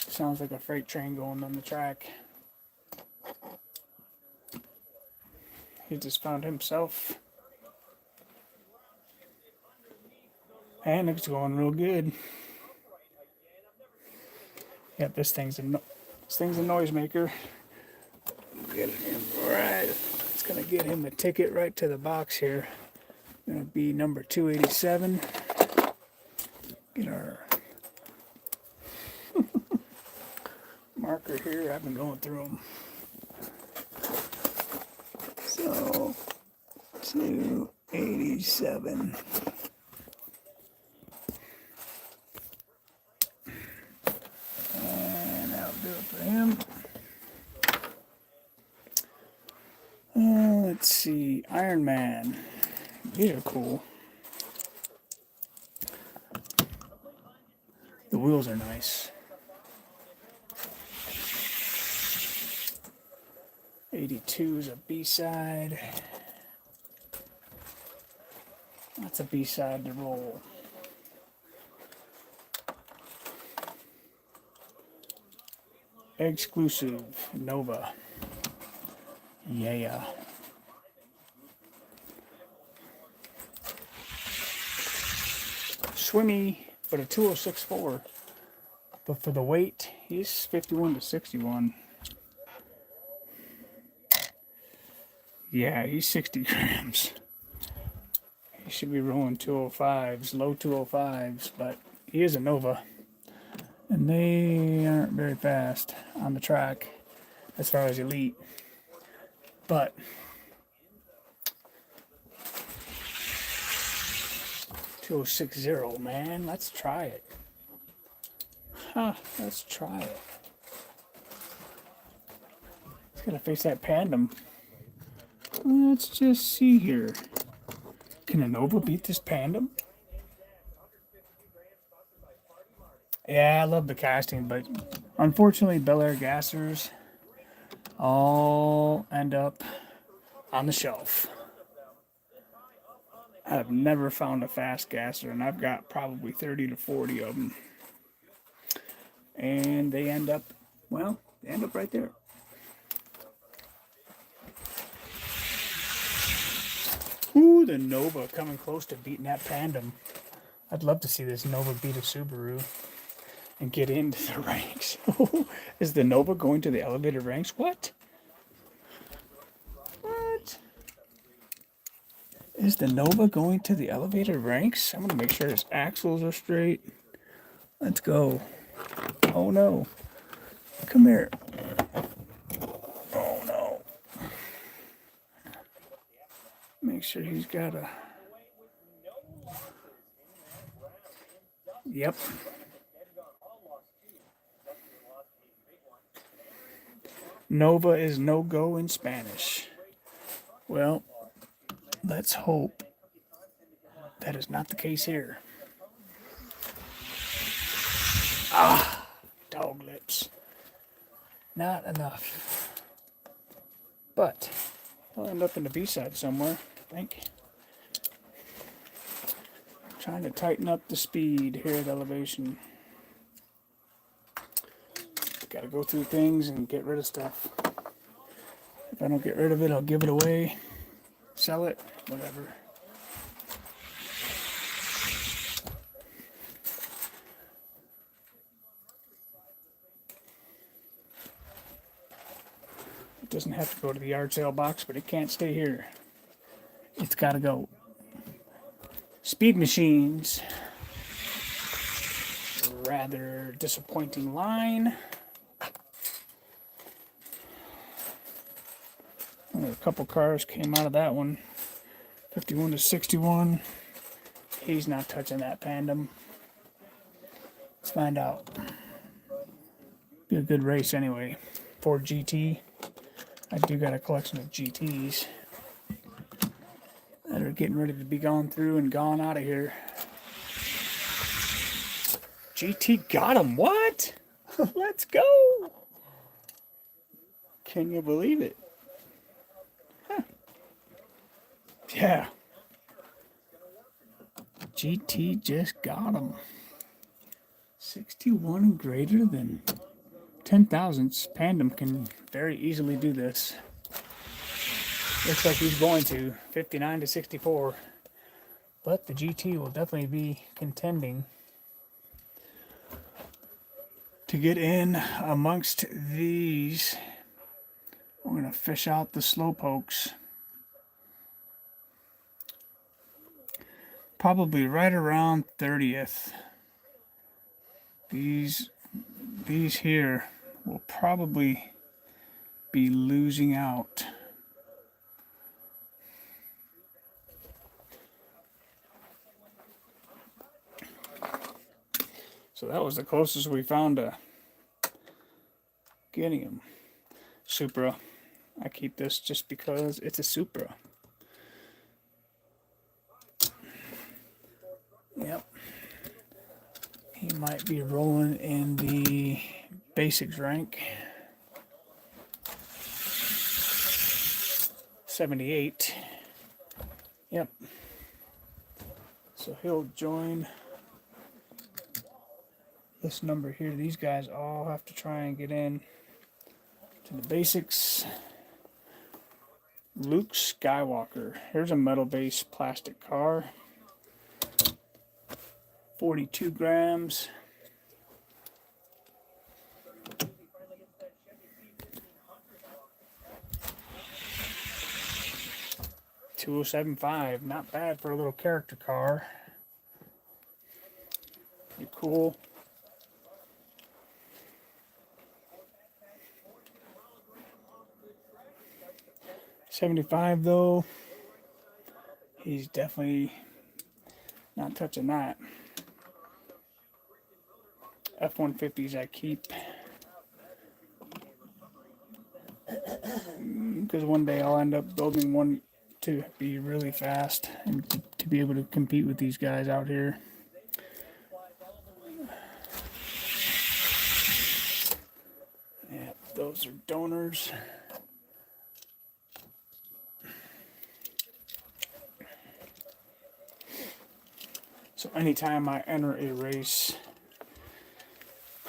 Sounds like a freight train going on the track. He just found himself. And it's going real good. Yep, this thing's a noisemaker. Get it in right. It's gonna get him a ticket right to the box here. Gonna be number 287. Get our marker here. I've been going through them. So 287. And that'll do it for him. Let's see, Iron Man. These are cool. The wheels are nice. 82 is a B-side. That's a B-side to roll. Exclusive Nova. Yeah. Swimmy, but a 206.4. But for the weight, he's 51 to 61. Yeah, he's 60 grams. He should be rolling 205s, low 205s, but he is a Nova. And they aren't very fast on the track as far as elite. But 2060, man, let's try it. Let's try it. He's gonna face that Pandem. Let's just see here. Can a Nova beat this Pandem? Yeah, I love the casting, but unfortunately, Bel Air gassers all end up on the shelf. I've never found a fast gasser, and I've got probably 30 to 40 of them. And they end up right there. Ooh, the Nova coming close to beating that Pandem. I'd love to see this Nova beat a Subaru and get into the ranks. Is the Nova going to the elevated ranks? What? Is the Nova going to the elevated ranks? I'm going to make sure his axles are straight. Let's go. Oh no. Come here. Oh no. Make sure he's got a... Yep. Nova is no-go in Spanish. Well, let's hope that is not the case here. Dog lips. Not enough. But I'll end up in the B-side somewhere, I think. Trying to tighten up the speed here at elevation. Gotta go through things and get rid of stuff. If I don't get rid of it, I'll give it away. Sell it, whatever. It doesn't have to go to the yard sale box, but it can't stay here. It's gotta go. Speed Machines. Rather disappointing line. Only a couple cars came out of that one. 51 to 61. He's not touching that Pandem. Let's find out. Be a good race anyway. Ford GT. I do got a collection of GTs that are getting ready to be gone through and gone out of here. GT got him. What? Let's go. Can you believe it? Huh. Yeah. GT just got him. 61 and greater than 10 thousandths. Pandem can very easily do this. Looks like he's going to 59 to 64. But the GT will definitely be contending to get in amongst these. We're going to fish out the slowpokes. Probably right around 30th. These here will probably be losing out. So that was the closest we found to getting him. Supra. I keep this just because it's a Supra. Yep. He might be rolling in the basics rank. 78. Yep. So he'll join this number here. These guys all have to try and get in to the basics. Luke Skywalker. Here's a metal base plastic car. 42 grams. $207.5. Not bad for a little character car. Pretty cool. $75 though. He's definitely not touching that. F-150s I keep because one day I'll end up building one to be really fast and to be able to compete with these guys out here. Yeah, those are donors. So anytime I enter a race,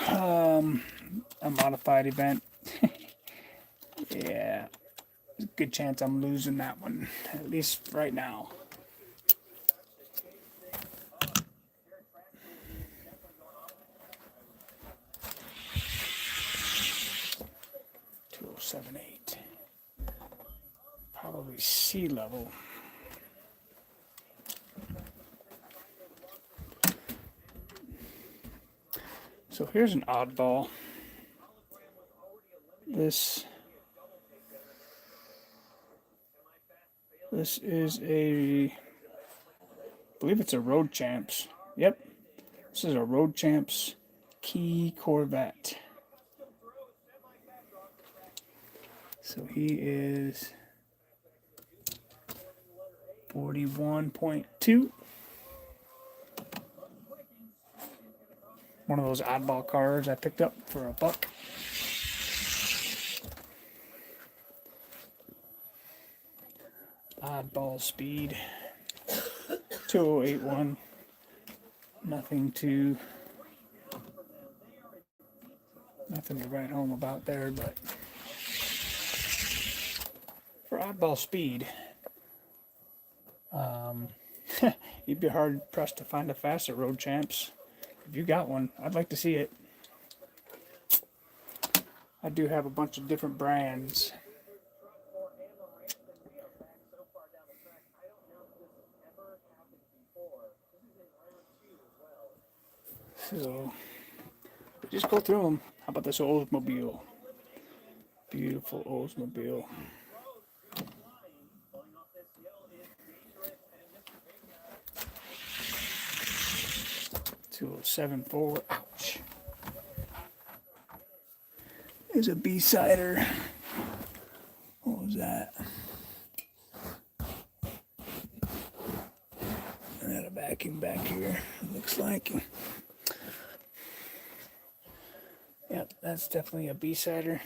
a modified event, yeah, there's a good chance I'm losing that one, at least right now. $207.8. Probably sea level. So here's an oddball. This is a, I believe it's a Road Champs. Yep, this is a Road Champs Key Corvette. So he is 41.2. One of those oddball cars I picked up for $1. Oddball speed. 2081. Nothing to write home about there, but for oddball speed, you'd be hard pressed to find a faster Road Champs. If you got one, I'd like to see it. I do have a bunch of different brands. So, just go through them. How about this Oldsmobile? Beautiful Oldsmobile. 2074. Ouch. is a B-sider. What was that? I got a vacuum back here, it looks like. Yep, that's definitely a B-sider.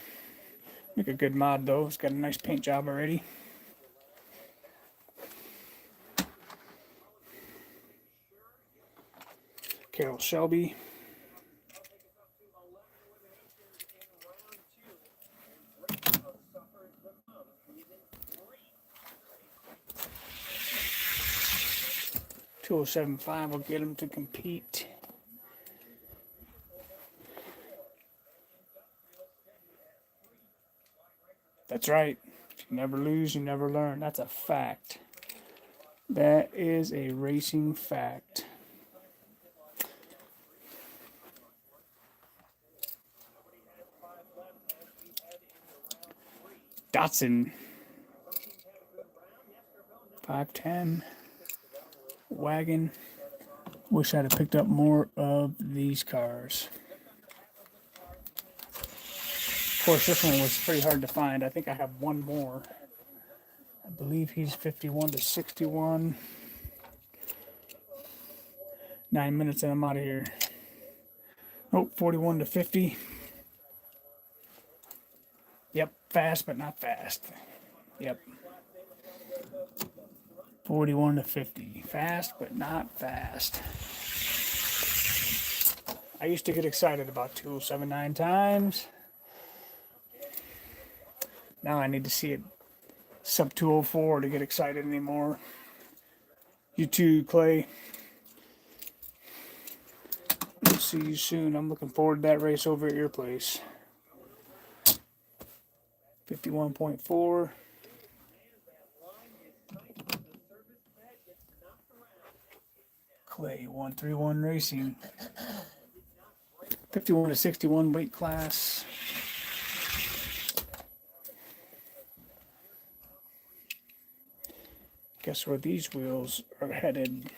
Make a good mod though. It's got a nice paint job already. Carroll Shelby. $207.5 will get him to compete. That's right. If you never lose, you never learn. That's a fact. That is a racing fact. Datsun 510 wagon. Wish I'd have picked up more of these cars. Of course, this one was pretty hard to find. I think I have one more. I believe he's 51 to 61. 9 minutes and I'm out of here. Oh, 41 to 50. Yep, fast but not fast. Yep. 41 to 50. Fast but not fast. I used to get excited about 2079 times. Now I need to see it sub 204 to get excited anymore. You too, Clay. We'll see you soon. I'm looking forward to that race over at your place. 51.4. Clay 131 Racing. 51 to 61 weight class. Guess where these wheels are headed?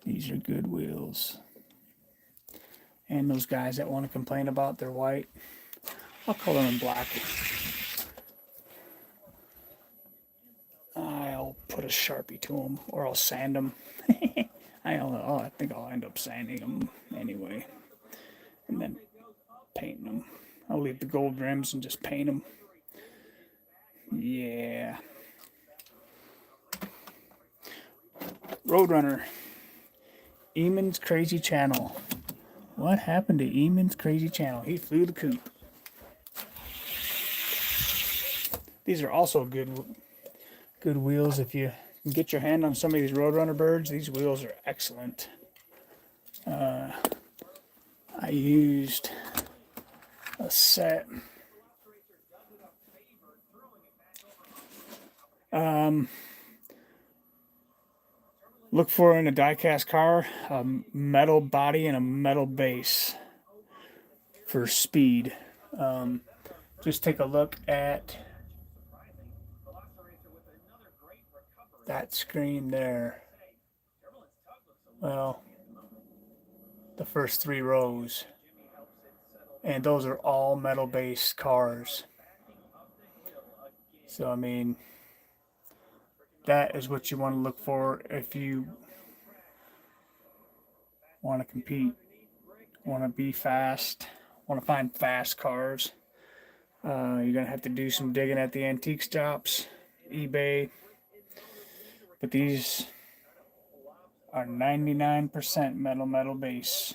These are good wheels. And those guys that want to complain about their white, I'll color them black. I'll put a Sharpie to them, or I'll sand them. I think I'll end up sanding them anyway, and then painting them. I'll leave the gold rims and just paint them. Yeah. Roadrunner. Eamon's Crazy Channel. What happened to Eamon's Crazy Channel? He flew the coop. These are also good wheels. If you can get your hand on some of these Roadrunner birds, these wheels are excellent. I used a set. Look for in a die-cast car a metal body and a metal base for speed. Just take a look at that screen there. Well, the first 3 rows. And those are all metal base cars. So, I mean, that is what you want to look for if you want to compete, want to be fast, want to find fast cars. You're going to have to do some digging at the antique shops, eBay. But these are 99% metal base.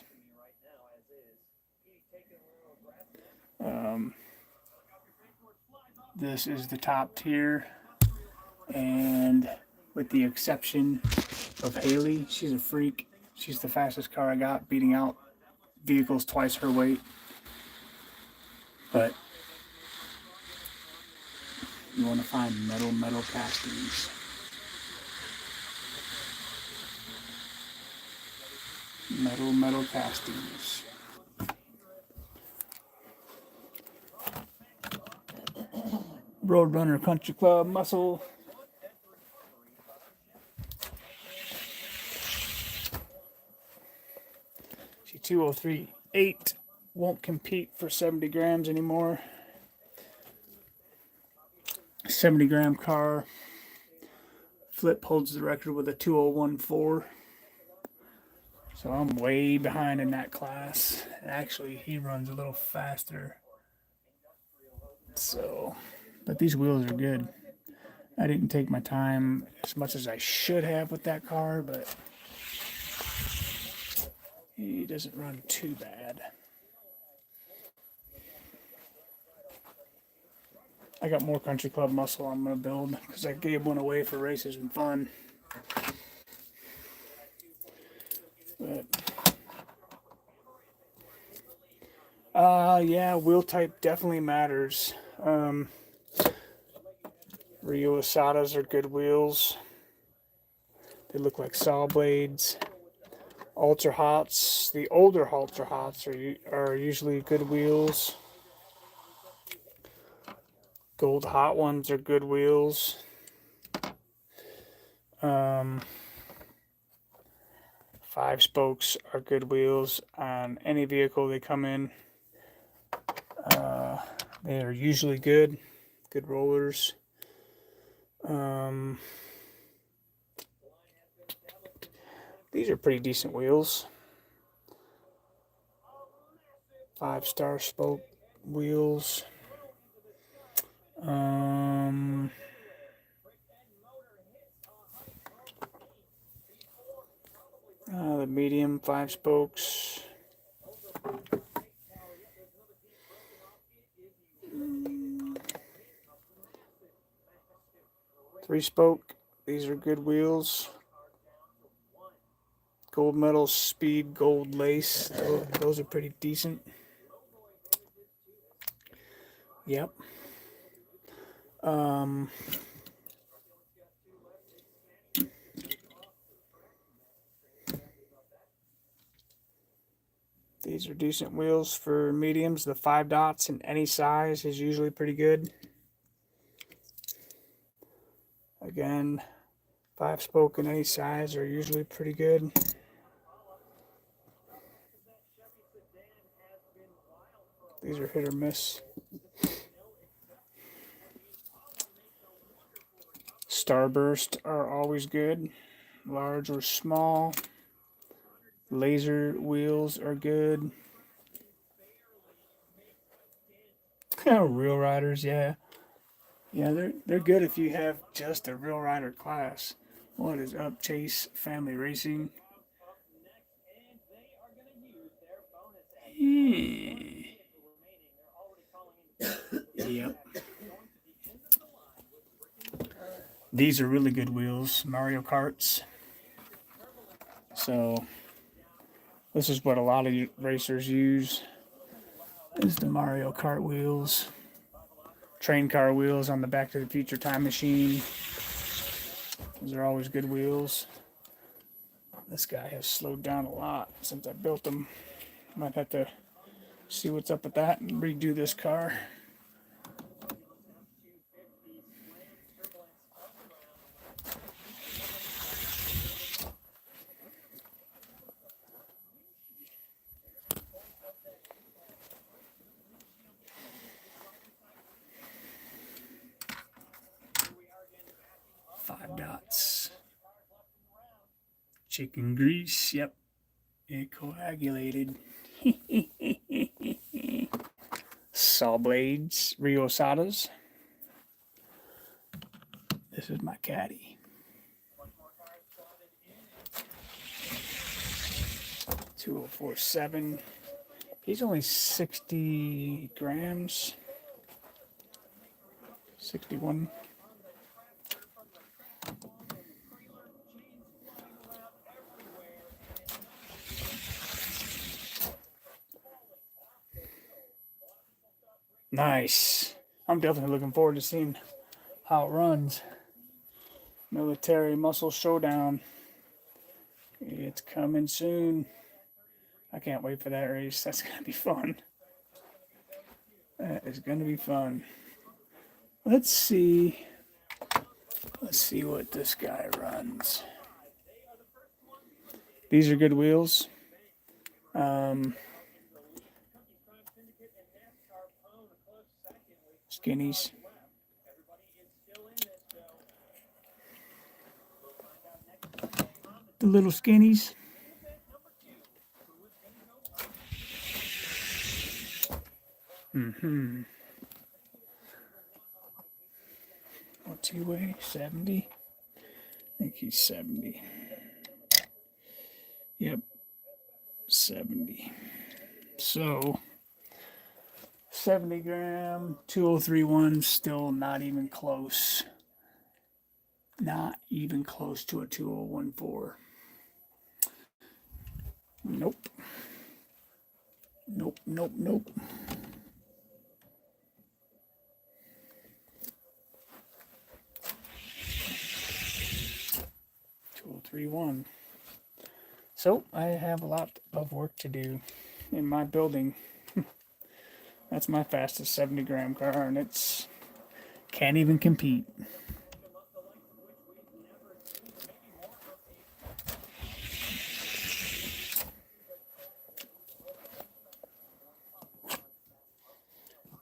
This is the top tier. And with the exception of Haley, she's a freak. She's the fastest car I got, beating out vehicles twice her weight. But you want to find metal castings. Metal castings. Roadrunner Country Club Muscle. 2038 won't compete for 70 grams anymore. 70-gram car. Flip holds the record with a 2014. So I'm way behind in that class. Actually, he runs a little faster. So, but these wheels are good. I didn't take my time as much as I should have with that car, but he doesn't run too bad. I got more country club muscle I'm going to build because I gave one away for races and fun. But yeah, wheel type definitely matters. Rio Asadas are good wheels. They look like saw blades. Ultra Hots, the older Ultra Hots are usually good wheels. Gold Hot ones are good wheels. 5-spokes are good wheels on any vehicle they come in. They are usually good rollers. These are pretty decent wheels. 5-star spoke wheels. The medium 5-spokes. Three-spoke. These are good wheels. Gold medal speed, gold lace. Those are pretty decent. Yep. These are decent wheels for mediums. The 5 dots in any size is usually pretty good. Again, 5-spoke in any size are usually pretty good. These are hit or miss. Starburst are always good, large or small. Laser wheels are good. Real riders, yeah. Yeah, they're good if you have just a real rider class. What is up, Chase Family Racing? Yep. These are really good wheels, Mario Karts. So this is what a lot of racers use, is the Mario Kart wheels. Train car wheels on the Back to the Future time machine. Those are always good wheels. This guy has slowed down a lot since I built him. Might have to see what's up with that and redo this car. Chicken grease, yep. It coagulated. Saw blades, Rio Asadas. This is my caddy. 2047. He's only 60 grams. 61. Nice. I'm definitely looking forward to seeing how it runs. Military Muscle Showdown. It's coming soon. I can't wait for that race. That's going to be fun. That is going to be fun. Let's see. Let's see what this guy runs. These are good wheels. Skinnies. The little skinnies. What's he weigh? 70? I think he's 70. Yep. 70. So 70 gram, 2031, still not even close. Not even close to a 2014. Nope. Nope, nope, nope. 2031. So I have a lot of work to do in my building. That's my fastest 70 gram car, and it's can't even compete.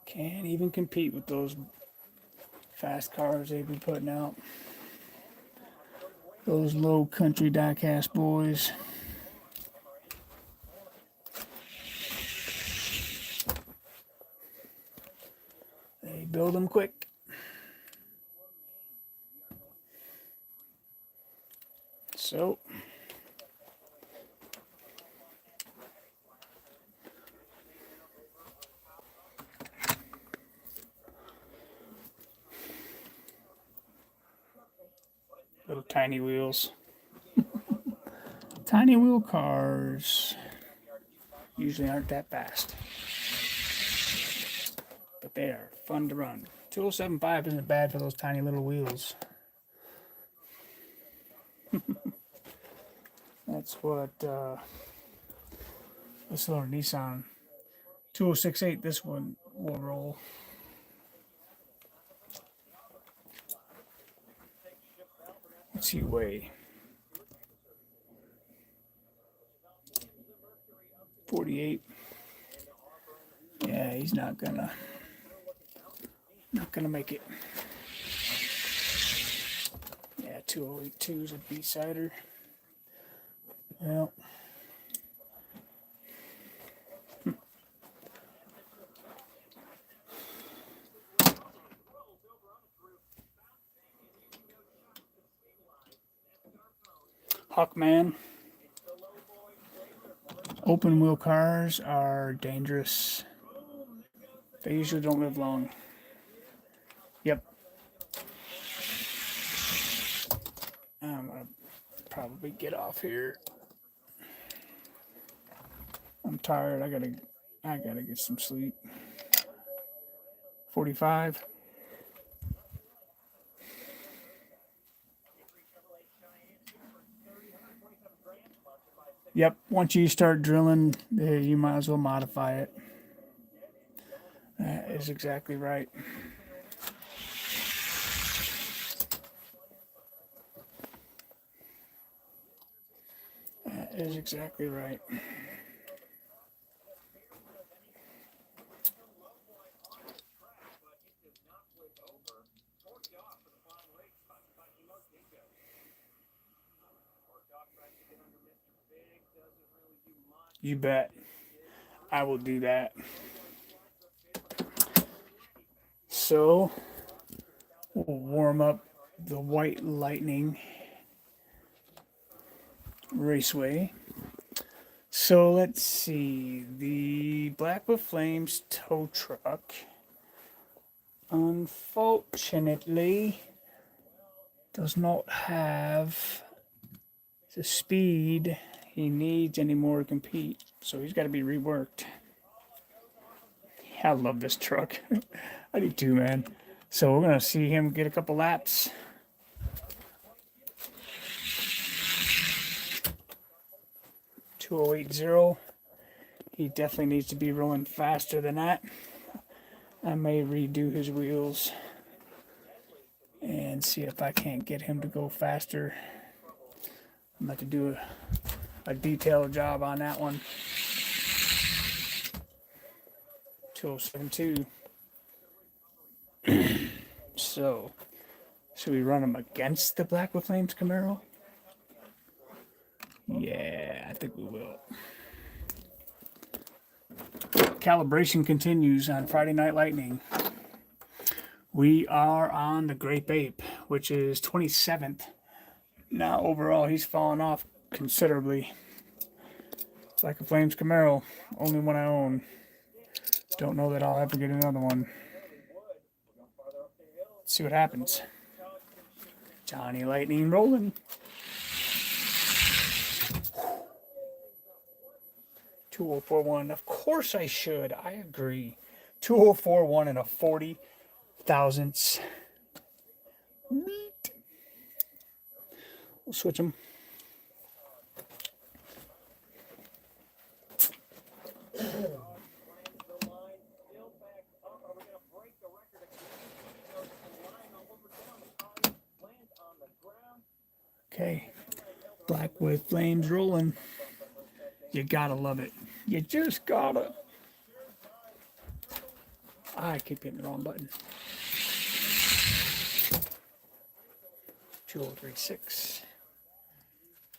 Can't even compete with those fast cars they've been putting out. Those low country diecast boys. They build them quick. So little tiny wheels. Tiny wheel cars usually aren't that fast, but they are fun to run. 2075 isn't bad for those tiny little wheels. That's what this little Nissan 2068, this one will roll. What's he weigh? 48. Yeah, he's not gonna make it. Yeah, 2082 is a B-sider. Well, Hawkman. Open wheel cars are dangerous. They usually don't live long. Yep. I'm gonna probably get off here. I'm tired. I gotta get some sleep. 45. Yep, once you start drilling, you might as well modify it. That is exactly right. That is exactly right. You bet. I will do that. So, we'll warm up the White Lightning Raceway. So, let's see. The Black with Flames tow truck, unfortunately, does not have the speed he needs anymore to compete, so he's got to be reworked. I love this truck. I do too, man. So we're gonna see him get a couple laps. (2080). He definitely needs to be rolling faster than that. I may redo his wheels and see if I can't get him to go faster. I'm about to do a detailed job on that one. 2072. So, should we run him against the Black with Flames Camaro? Yeah, I think we will. Calibration continues on Friday Night Lightning. We are on the Grape Ape, which is 27th. Now, overall, he's fallen off considerably. Black with Flames Camaro, only one I own. Don't know that I'll ever get another one. Let's see what happens. Johnny Lightning rolling. 2041. Of course I should. I agree. 2041 and a 40 thousandths. Neat. We'll switch them. Okay. Black with Flames rolling. You gotta love it. You just gotta. I keep hitting the wrong button. 2036.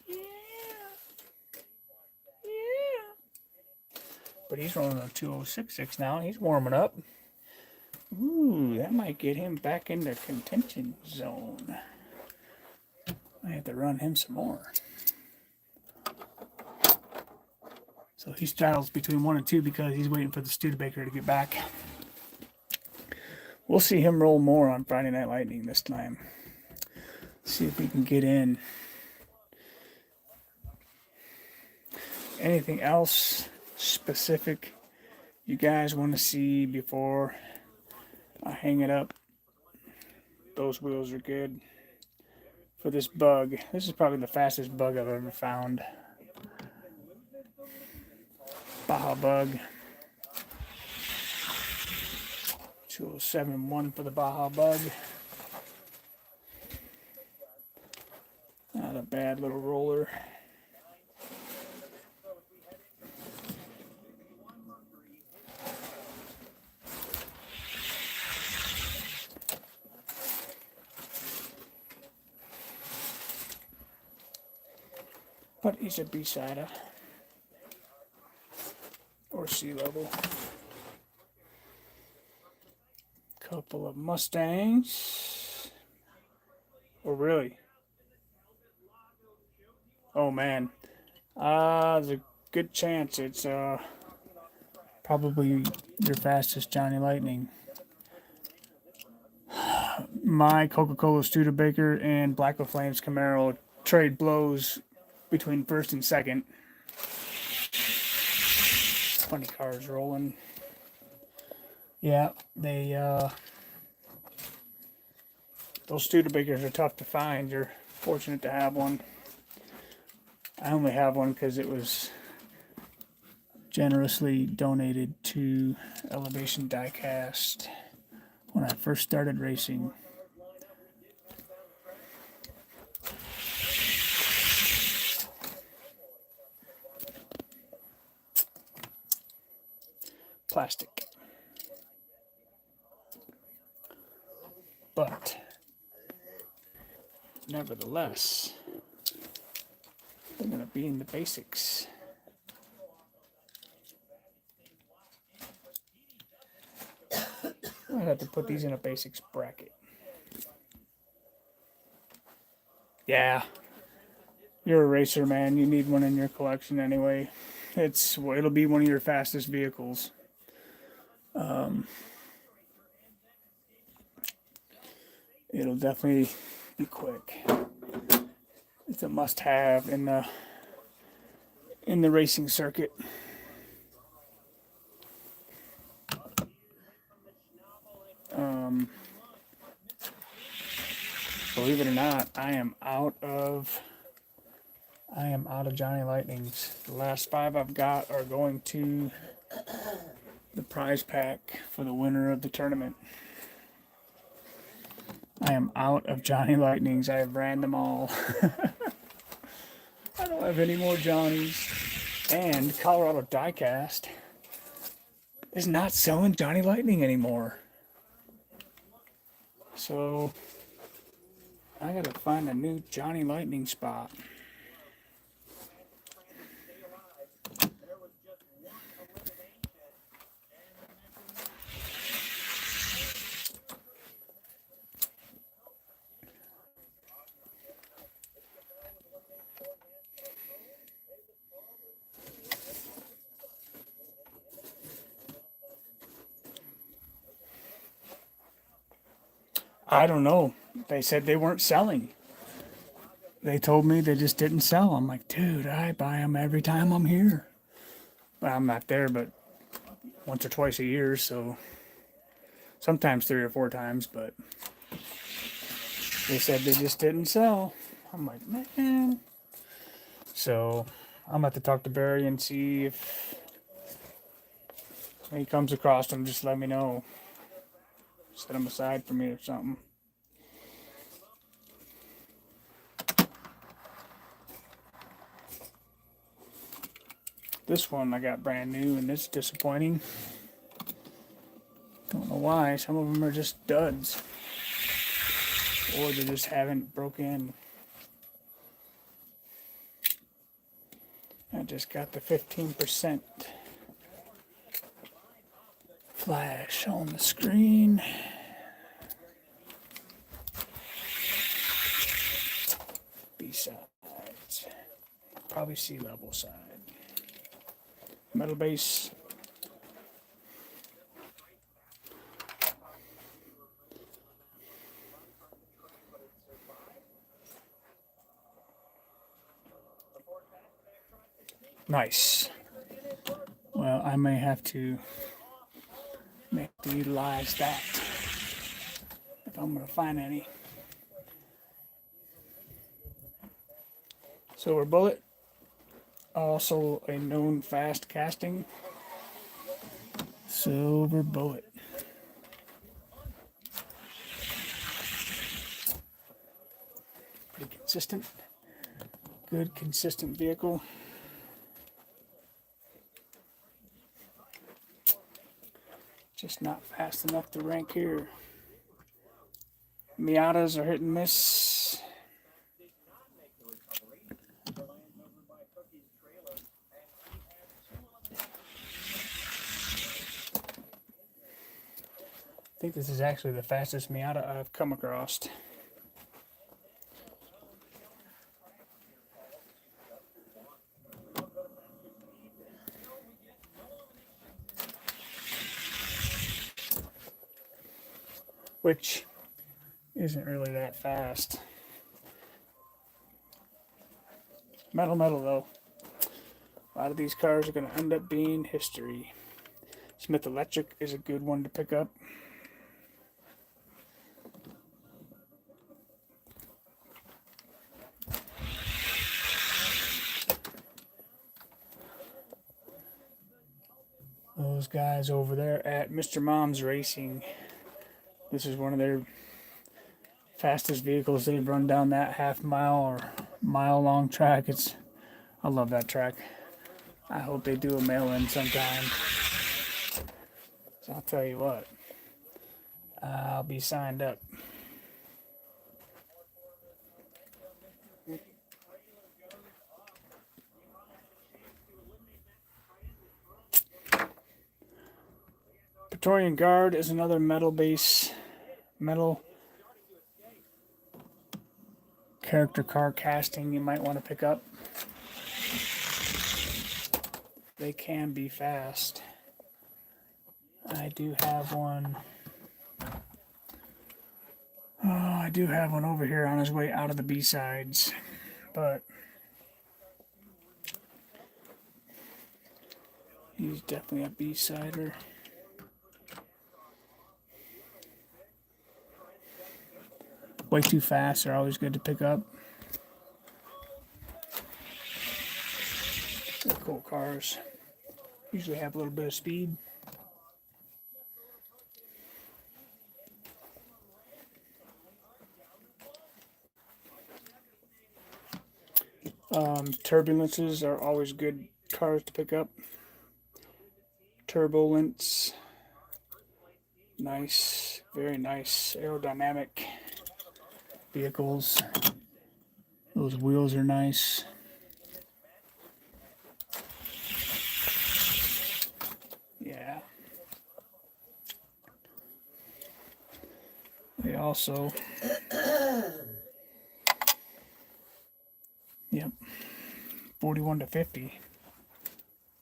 Yeah. Yeah. But he's rolling a 2066 now. He's warming up. Ooh, that might get him back into contention zone. I have to run him some more. So he straddles between 1 and 2 because he's waiting for the Studebaker to get back. We'll see him roll more on Friday Night Lightning this time. See if we can get in. Anything else specific you guys want to see before I hang it up? Those wheels are good. For this bug, this is probably the fastest bug I've ever found. Baja bug. 2071 for the Baja bug. Not a bad little roller. But he's a B-sider. Or sea level. Couple of Mustangs. Oh, really? Oh, man. There's a good chance it's probably your fastest Johnny Lightning. My Coca-Cola Studebaker and Black with Flames Camaro trade blows between first and second. Funny cars rolling. Yeah, they those Studebakers are tough to find. You're fortunate to have one. I only have one because it was generously donated to Elevation Diecast when I first started racing. Plastic. But nevertheless, they're going to be in the basics. I have to put these in a basics bracket. Yeah, you're a racer, man. You need one in your collection anyway. It'll be one of your fastest vehicles. It'll definitely be quick. It's a must-have in the racing circuit. Believe it or not, I am out of Johnny Lightnings. The last 5 I've got are going to the prize pack for the winner of the tournament. I am out of Johnny Lightnings. I have ran them all. I don't have any more Johnnies. And Colorado Diecast is not selling Johnny Lightning anymore. So I gotta find a new Johnny Lightning spot. I don't know. They said they weren't selling. They told me they just didn't sell. I'm like, dude, I buy them every time I'm here. Well, I'm not there, but once or twice a year, so sometimes 3 or 4 times, but they said they just didn't sell. I'm like, man. So I'm about to talk to Barry and see if he comes across them. Just let me know. Set them aside for me or something. This one I got brand new and it's disappointing. Don't know why. Some of them are just duds. Or they just haven't broke in. I just got the 15% flash on the screen. B-sides. Probably sea level side. Metal base. Nice. Well, I may have to utilize that if I'm going to find any. Silver bullet, also a known fast casting. Silver bullet. Pretty consistent. Good, consistent vehicle. Just not fast enough to rank here. Miatas are hit and miss. I think this is actually the fastest Miata I've come across. Which isn't really that fast. Metal though. A lot of these cars are going to end up being history. Smith Electric is a good one to pick up. Those guys over there at Mr. Mom's Racing. This is one of their fastest vehicles. They've run down that half-mile or mile-long track. I love that track. I hope they do a mail-in sometime. So I'll tell you what, I'll be signed up. Praetorian Guard is another metal character car casting you might want to pick up. They can be fast. I do have one. Oh, I do have one over here on his way out of the B-sides, but he's definitely a B-sider. Way too fast. They're always good to pick up. They're cool cars. Usually have a little bit of speed. Turbulences are always good cars to pick up. turbulence. Nice, very nice aerodynamic vehicles. Those wheels are nice. Yeah. They also, yep, 41 to 50.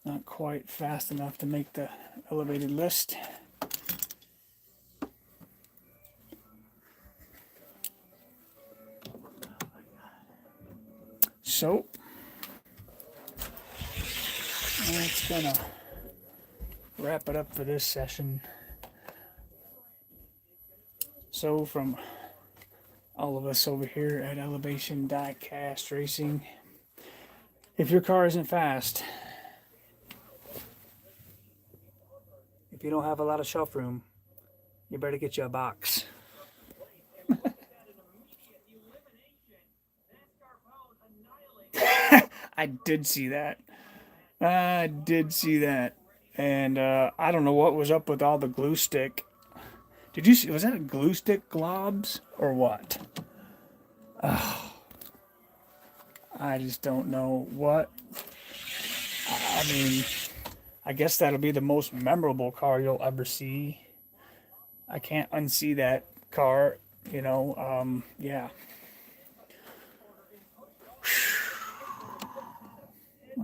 Not quite fast enough to make the elevated list. So, that's gonna wrap it up for this session. So, from all of us over here at Elevation Diecast Racing, if your car isn't fast, if you don't have a lot of shelf room, you better get you a box. I did see that. I did see that. And I don't know what was up with all the glue stick. Did you see? Was that a glue stick globs or what? Oh, I just don't know what. I mean, I guess that'll be the most memorable car you'll ever see. I can't unsee that car, you know. Yeah.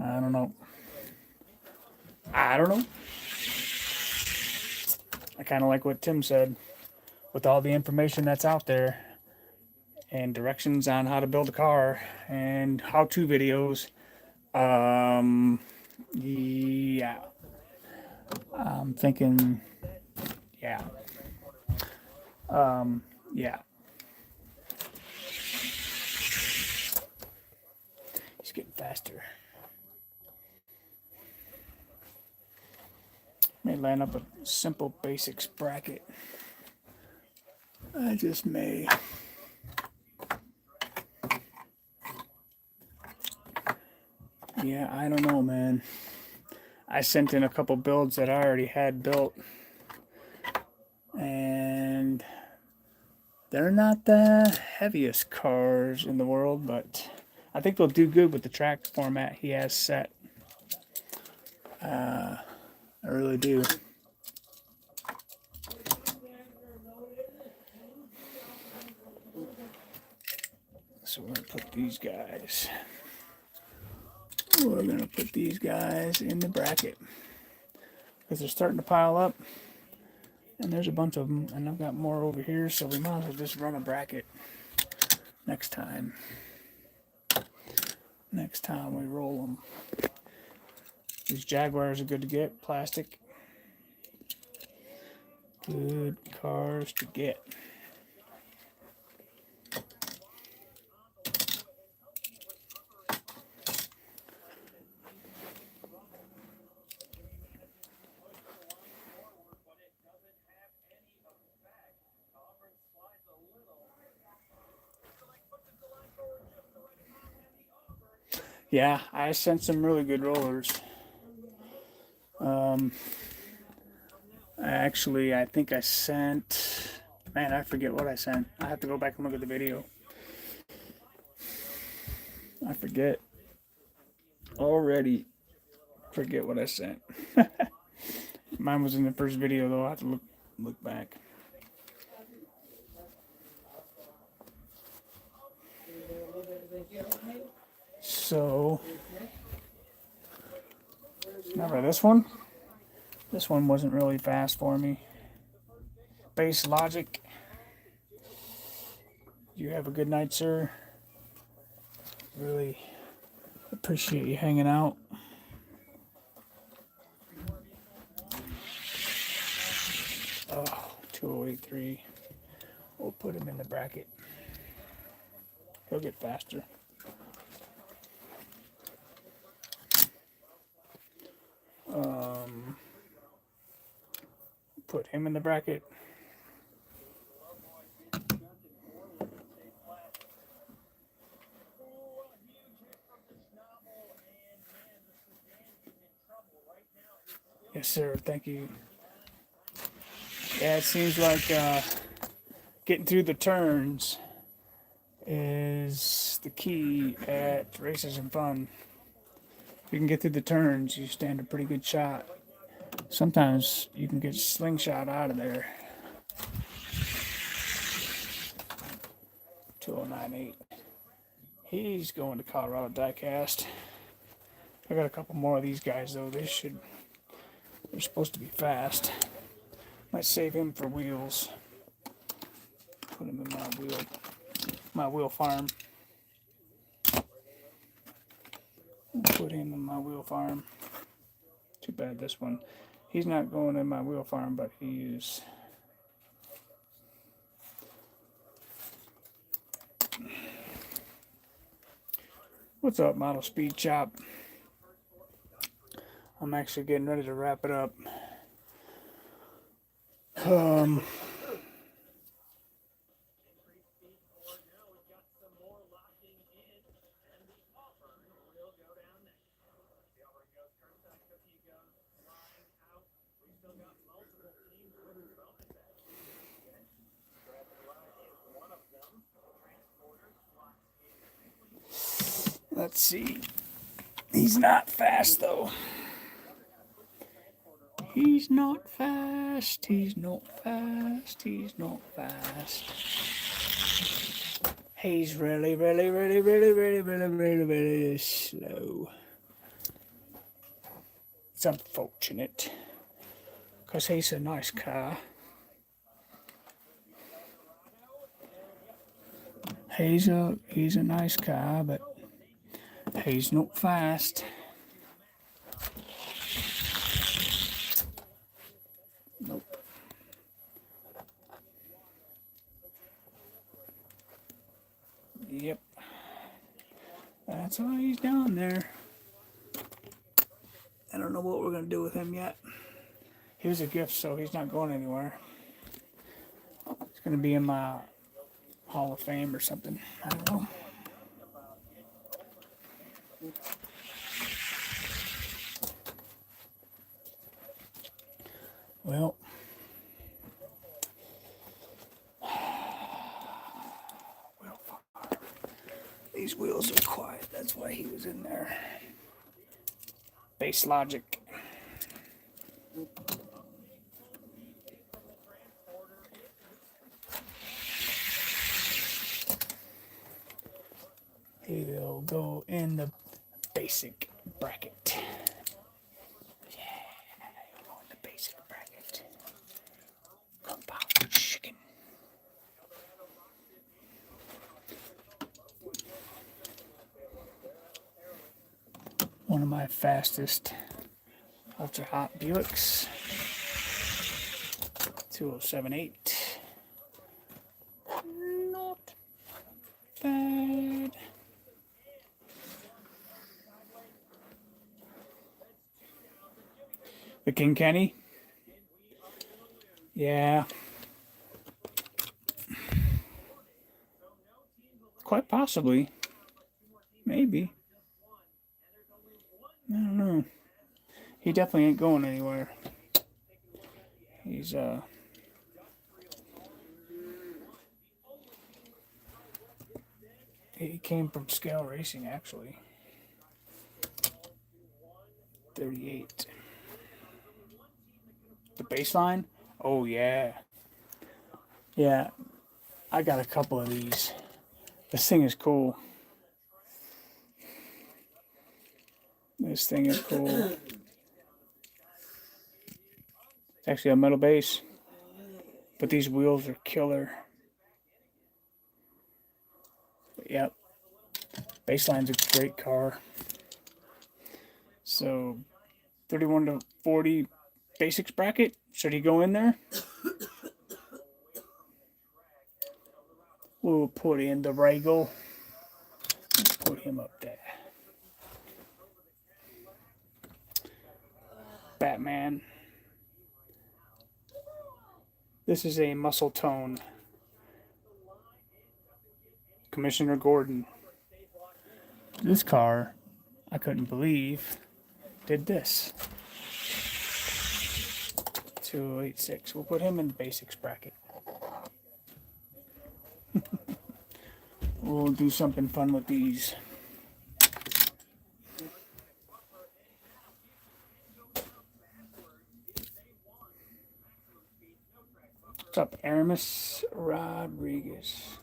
I don't know. I don't know. I kind of like what Tim said. With all the information that's out there and directions on how to build a car and how-to videos, yeah. I'm thinking, yeah. Yeah. He's getting faster. May line up a simple basics bracket. I just may. Yeah, I don't know, man. I sent in a couple builds that I already had built. And they're not the heaviest cars in the world, but I think they'll do good with the track format he has set. I really do. So we're going to put these guys. We're going to put these guys in the bracket. Because they're starting to pile up. And there's a bunch of them. And I've got more over here. So we might as well just run a bracket next time. Next time we roll them. These Jaguars are good to get. Plastic. Good cars to get. Yeah, I sent some really good rollers. Actually, I think I sent... Man, I forget what I sent. I have to go back and look at the video. I forget. Already forget what I sent. Mine was in the first video, though. I have to look back. So... Remember this one? This one wasn't really fast for me. Base Logic. You have a good night, sir. Really appreciate you hanging out. Oh, 2083. We'll put him in the bracket. He'll get faster. Put him in the bracket. Yes, sir. Thank you. Yeah, it seems like getting through the turns is the key at races and fun. If you can get through the turns, you stand a pretty good shot. Sometimes you can get slingshot out of there. 2098. He's going to Colorado Diecast. I got a couple more of these guys though. They're supposed to be fast. Might save him for wheels. Put him in my wheel farm. Put him in my wheel farm. Too bad this one. He's not going in my wheel farm, but he is. What's up, Model Speed Chop? I'm actually getting ready to wrap it up. Let's see. He's not fast though. He's not fast. He's not fast. He's not fast. He's really slow. It's unfortunate because he's a nice car. He's a nice car, but he's not fast. Nope. Yep. That's why he's down there. I don't know what we're going to do with him yet. He was a gift, so he's not going anywhere. He's going to be in my Hall of Fame or something. I don't know. Well, these wheels are quiet. That's why he was in there. Base Logic. He'll go in the basic bracket. Yeah, he'll go in the basic bracket. Kung Pao chicken. One of my fastest ultra hot Buicks. 2078. Not bad. The King Kenny? Yeah. Quite possibly. Maybe. I don't know. He definitely ain't going anywhere. He's he came from Scale Racing actually. 38. The baseline? Oh yeah. Yeah. I got a couple of these. This thing is cool. This thing is cool. It's actually a metal base. But these wheels are killer. But, yep. Baseline's a great car. So 31 to 40 basics bracket. Should he go in there? We'll put in the Regal. Put him up there. Batman. This is a muscle tone. Commissioner Gordon. This car, I couldn't believe, did this. 2086. We'll put him in the basics bracket. We'll do something fun with these. What's up, Aramis Rodriguez?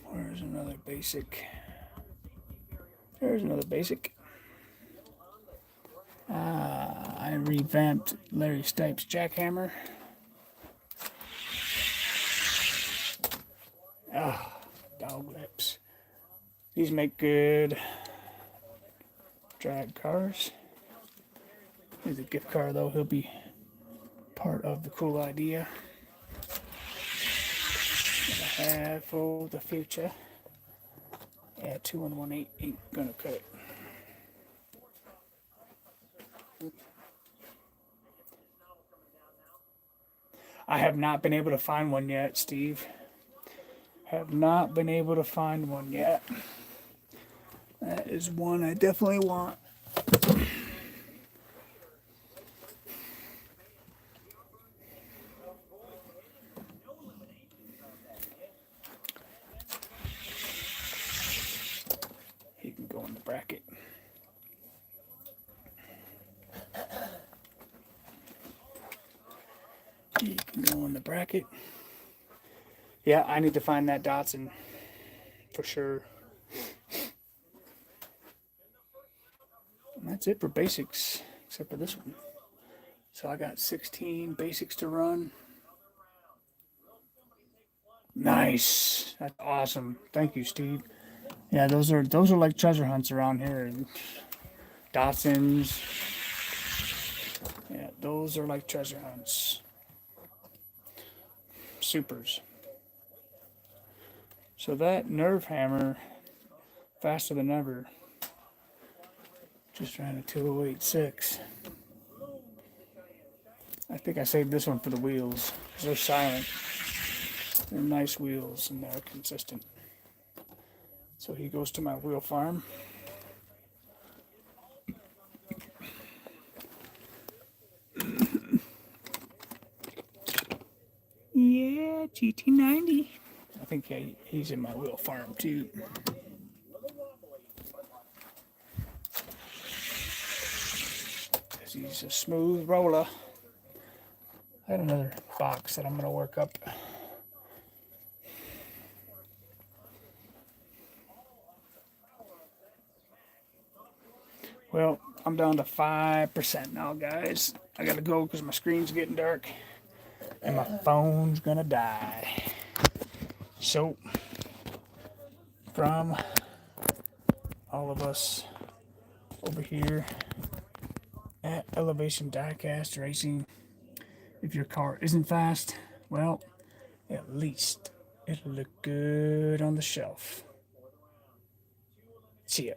Where's another basic? There's another basic. I revamped Larry Stipe's jackhammer. Dog lips. These make good drag cars. Here's a gift card though. He'll be part of the cool idea that I have for the future. Yeah, 2118 ain't gonna cut it. I have not been able to find one yet, Steve. Have not been able to find one yet. That is one I definitely want. He can go in the bracket. He can go in the bracket. Yeah, I need to find that Datsun for sure. And that's it for basics, except for this one. So I got 16 basics to run. Nice. That's awesome. Thank you, Steve. Yeah, those are like treasure hunts around here. Datsuns. Yeah, those are like treasure hunts. Supers. So that nerve hammer, faster than ever, just ran a 2086. I think I saved this one for the wheels, because they're silent. They're nice wheels and they're consistent. So he goes to my wheel farm. Yeah, GT90. I think he's in my wheel farm too. Because he's a smooth roller. I got another box that I'm going to work up. Well, I'm down to 5% now, guys. I got to go because my screen's getting dark. And my phone's going to die. So, from all of us over here at Elevation Diecast Racing, if your car isn't fast, well, at least it'll look good on the shelf. See ya.